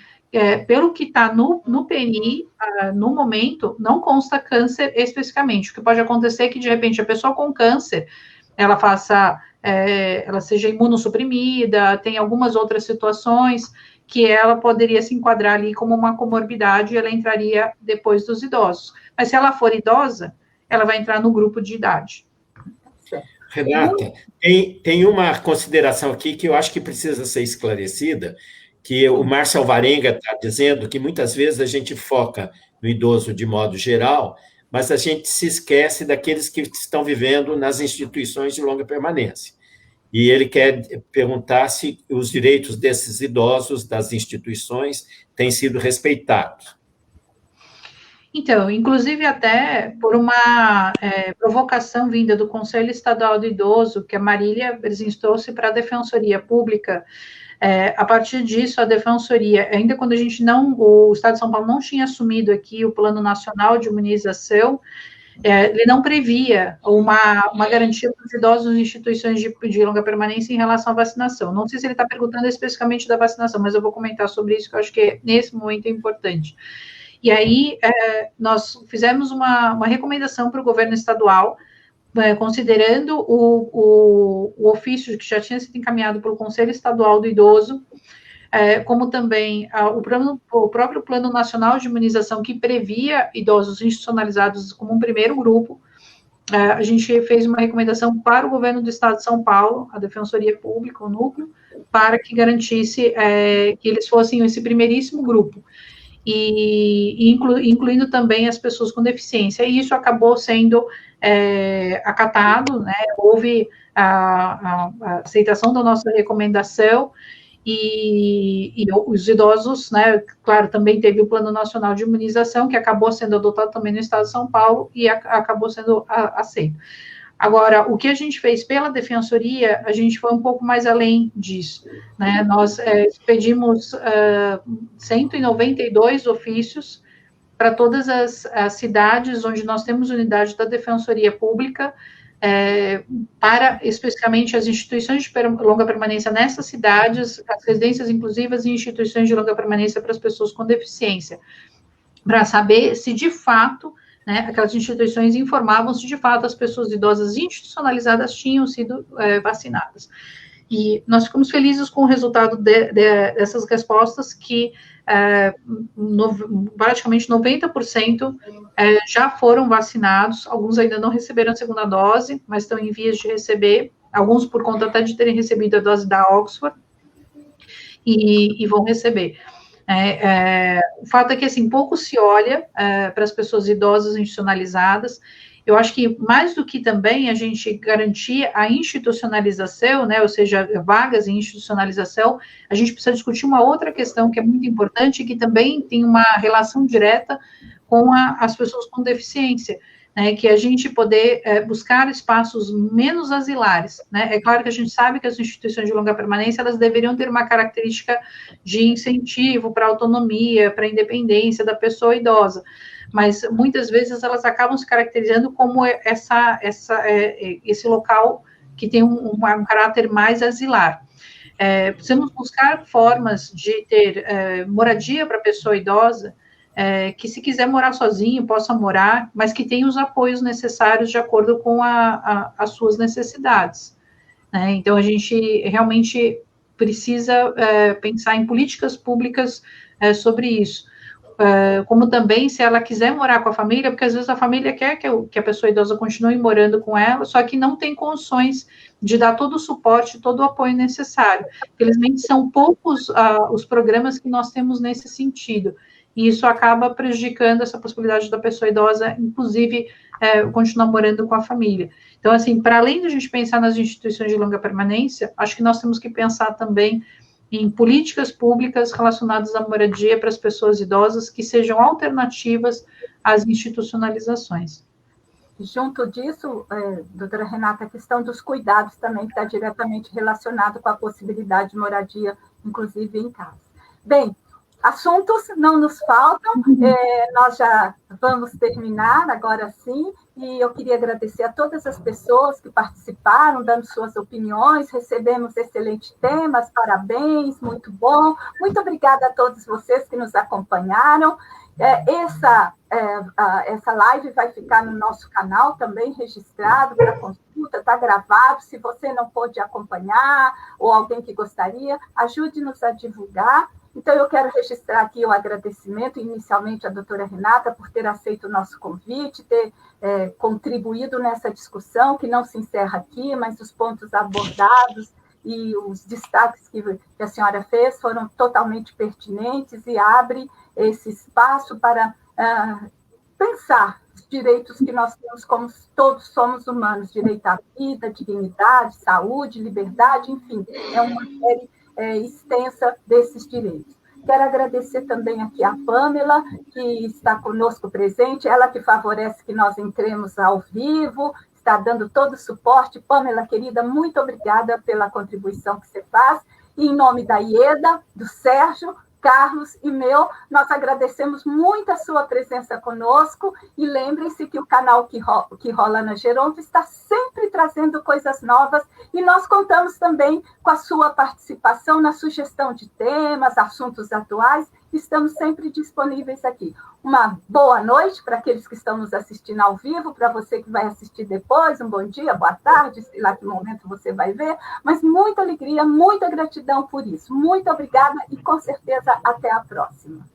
Speaker 2: pelo que está no PNI, no momento, não consta câncer especificamente. O que pode acontecer é que, de repente, a pessoa com câncer, ela seja imunossuprimida, tem algumas outras situações que ela poderia se enquadrar ali como uma comorbidade e ela entraria depois dos idosos. Mas se ela for idosa, ela vai entrar no grupo de idade.
Speaker 3: Renata, tem uma consideração aqui que eu acho que precisa ser esclarecida, que o Márcio Alvarenga está dizendo que muitas vezes a gente foca no idoso de modo geral, mas a gente se esquece daqueles que estão vivendo nas instituições de longa permanência. E ele quer perguntar se os direitos desses idosos das instituições têm sido respeitados.
Speaker 2: Então, inclusive até por uma provocação vinda do Conselho Estadual do Idoso, que a Marília apresentou-se para a Defensoria Pública, a partir disso, a Defensoria, ainda quando o Estado de São Paulo não tinha assumido aqui o Plano Nacional de Imunização, ele não previa uma garantia para os idosos em instituições de longa permanência em relação à vacinação. Não sei se ele está perguntando especificamente da vacinação, mas eu vou comentar sobre isso, que eu acho que nesse momento é importante. E aí, nós fizemos uma recomendação para o governo estadual, considerando o ofício que já tinha sido encaminhado pelo Conselho Estadual do Idoso, como também o próprio Plano Nacional de Imunização, que previa idosos institucionalizados como um primeiro grupo. A gente fez uma recomendação para o governo do Estado de São Paulo, a Defensoria Pública, o núcleo, para que garantisse que eles fossem esse primeiríssimo grupo. Incluindo também as pessoas com deficiência, e isso acabou sendo acatado, né? Houve a aceitação da nossa recomendação, e os idosos, né, claro, também teve o Plano Nacional de Imunização, que acabou sendo adotado também no Estado de São Paulo, e acabou sendo aceito. Agora, o que a gente fez pela Defensoria, a gente foi um pouco mais além disso, né? Nós pedimos 192 ofícios para todas as cidades onde nós temos unidade da Defensoria Pública, para especificamente as instituições de longa permanência nessas cidades, as residências inclusivas e instituições de longa permanência para as pessoas com deficiência, para saber se de fato, né, aquelas instituições informavam se de fato as pessoas idosas institucionalizadas tinham sido vacinadas. E nós ficamos felizes com o resultado dessas respostas, que praticamente 90% já foram vacinados, alguns ainda não receberam a segunda dose, mas estão em vias de receber, alguns por conta até de terem recebido a dose da Oxford, e vão receber. O fato é que, assim, pouco se olha para as pessoas idosas institucionalizadas. Eu acho que, mais do que também a gente garantir a institucionalização, né, ou seja, vagas em institucionalização, a gente precisa discutir uma outra questão que é muito importante e que também tem uma relação direta com as pessoas com deficiência, né, que é a gente poder buscar espaços menos asilares, né. É claro que a gente sabe que as instituições de longa permanência, elas deveriam ter uma característica de incentivo para a autonomia, para a independência da pessoa idosa, mas muitas vezes elas acabam se caracterizando como esse local que tem um caráter mais asilar. Precisamos buscar formas de ter moradia para a pessoa idosa, que se quiser morar sozinho, possa morar, mas que tenha os apoios necessários de acordo com as suas necessidades, né? Então, a gente realmente precisa pensar em políticas públicas sobre isso. Como também, se ela quiser morar com a família, porque às vezes a família quer que a pessoa idosa continue morando com ela, só que não tem condições de dar todo o suporte, todo o apoio necessário. Felizmente, são poucos os programas que nós temos nesse sentido, e isso acaba prejudicando essa possibilidade da pessoa idosa, inclusive, continuar morando com a família. Então, assim, para além de a gente pensar nas instituições de longa permanência, acho que nós temos que pensar também em políticas públicas relacionadas à moradia para as pessoas idosas que sejam alternativas às institucionalizações.
Speaker 1: Junto disso, doutora Renata, a questão dos cuidados também está diretamente relacionado com a possibilidade de moradia, inclusive em casa. Bem, assuntos não nos faltam, nós já vamos terminar agora sim, e eu queria agradecer a todas as pessoas que participaram, dando suas opiniões, recebemos excelentes temas, parabéns, muito bom, muito obrigada a todos vocês que nos acompanharam. Essa live vai ficar no nosso canal também registrado para consulta, está gravado. Se você não pôde acompanhar ou alguém que gostaria, ajude-nos a divulgar. Então, eu quero registrar aqui o agradecimento, inicialmente, à doutora Renata, por ter aceito o nosso convite, ter contribuído nessa discussão, que não se encerra aqui, mas os pontos abordados e os destaques que a senhora fez foram totalmente pertinentes e abre esse espaço para pensar os direitos que nós temos, como todos somos humanos, direito à vida, dignidade, saúde, liberdade, enfim, é uma série extensa desses direitos. Quero agradecer também aqui a Pamela, que está conosco presente, ela que favorece que nós entremos ao vivo, está dando todo o suporte. Pamela, querida, muito obrigada pela contribuição que você faz. E em nome da Ieda, do Sérgio, Carlos e meu, nós agradecemos muito a sua presença conosco e lembrem-se que o canal que rola na Geronto está sempre trazendo coisas novas e nós contamos também com a sua participação na sugestão de temas, assuntos atuais, estamos sempre disponíveis aqui. Uma boa noite para aqueles que estão nos assistindo ao vivo, para você que vai assistir depois, um bom dia, boa tarde, sei lá que momento você vai ver, mas muita alegria, muita gratidão por isso. Muito obrigada e, com certeza, até a próxima.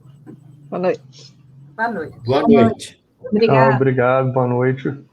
Speaker 5: Boa noite.
Speaker 1: Boa noite.
Speaker 3: Boa noite.
Speaker 2: Obrigada.
Speaker 4: Obrigado, boa noite.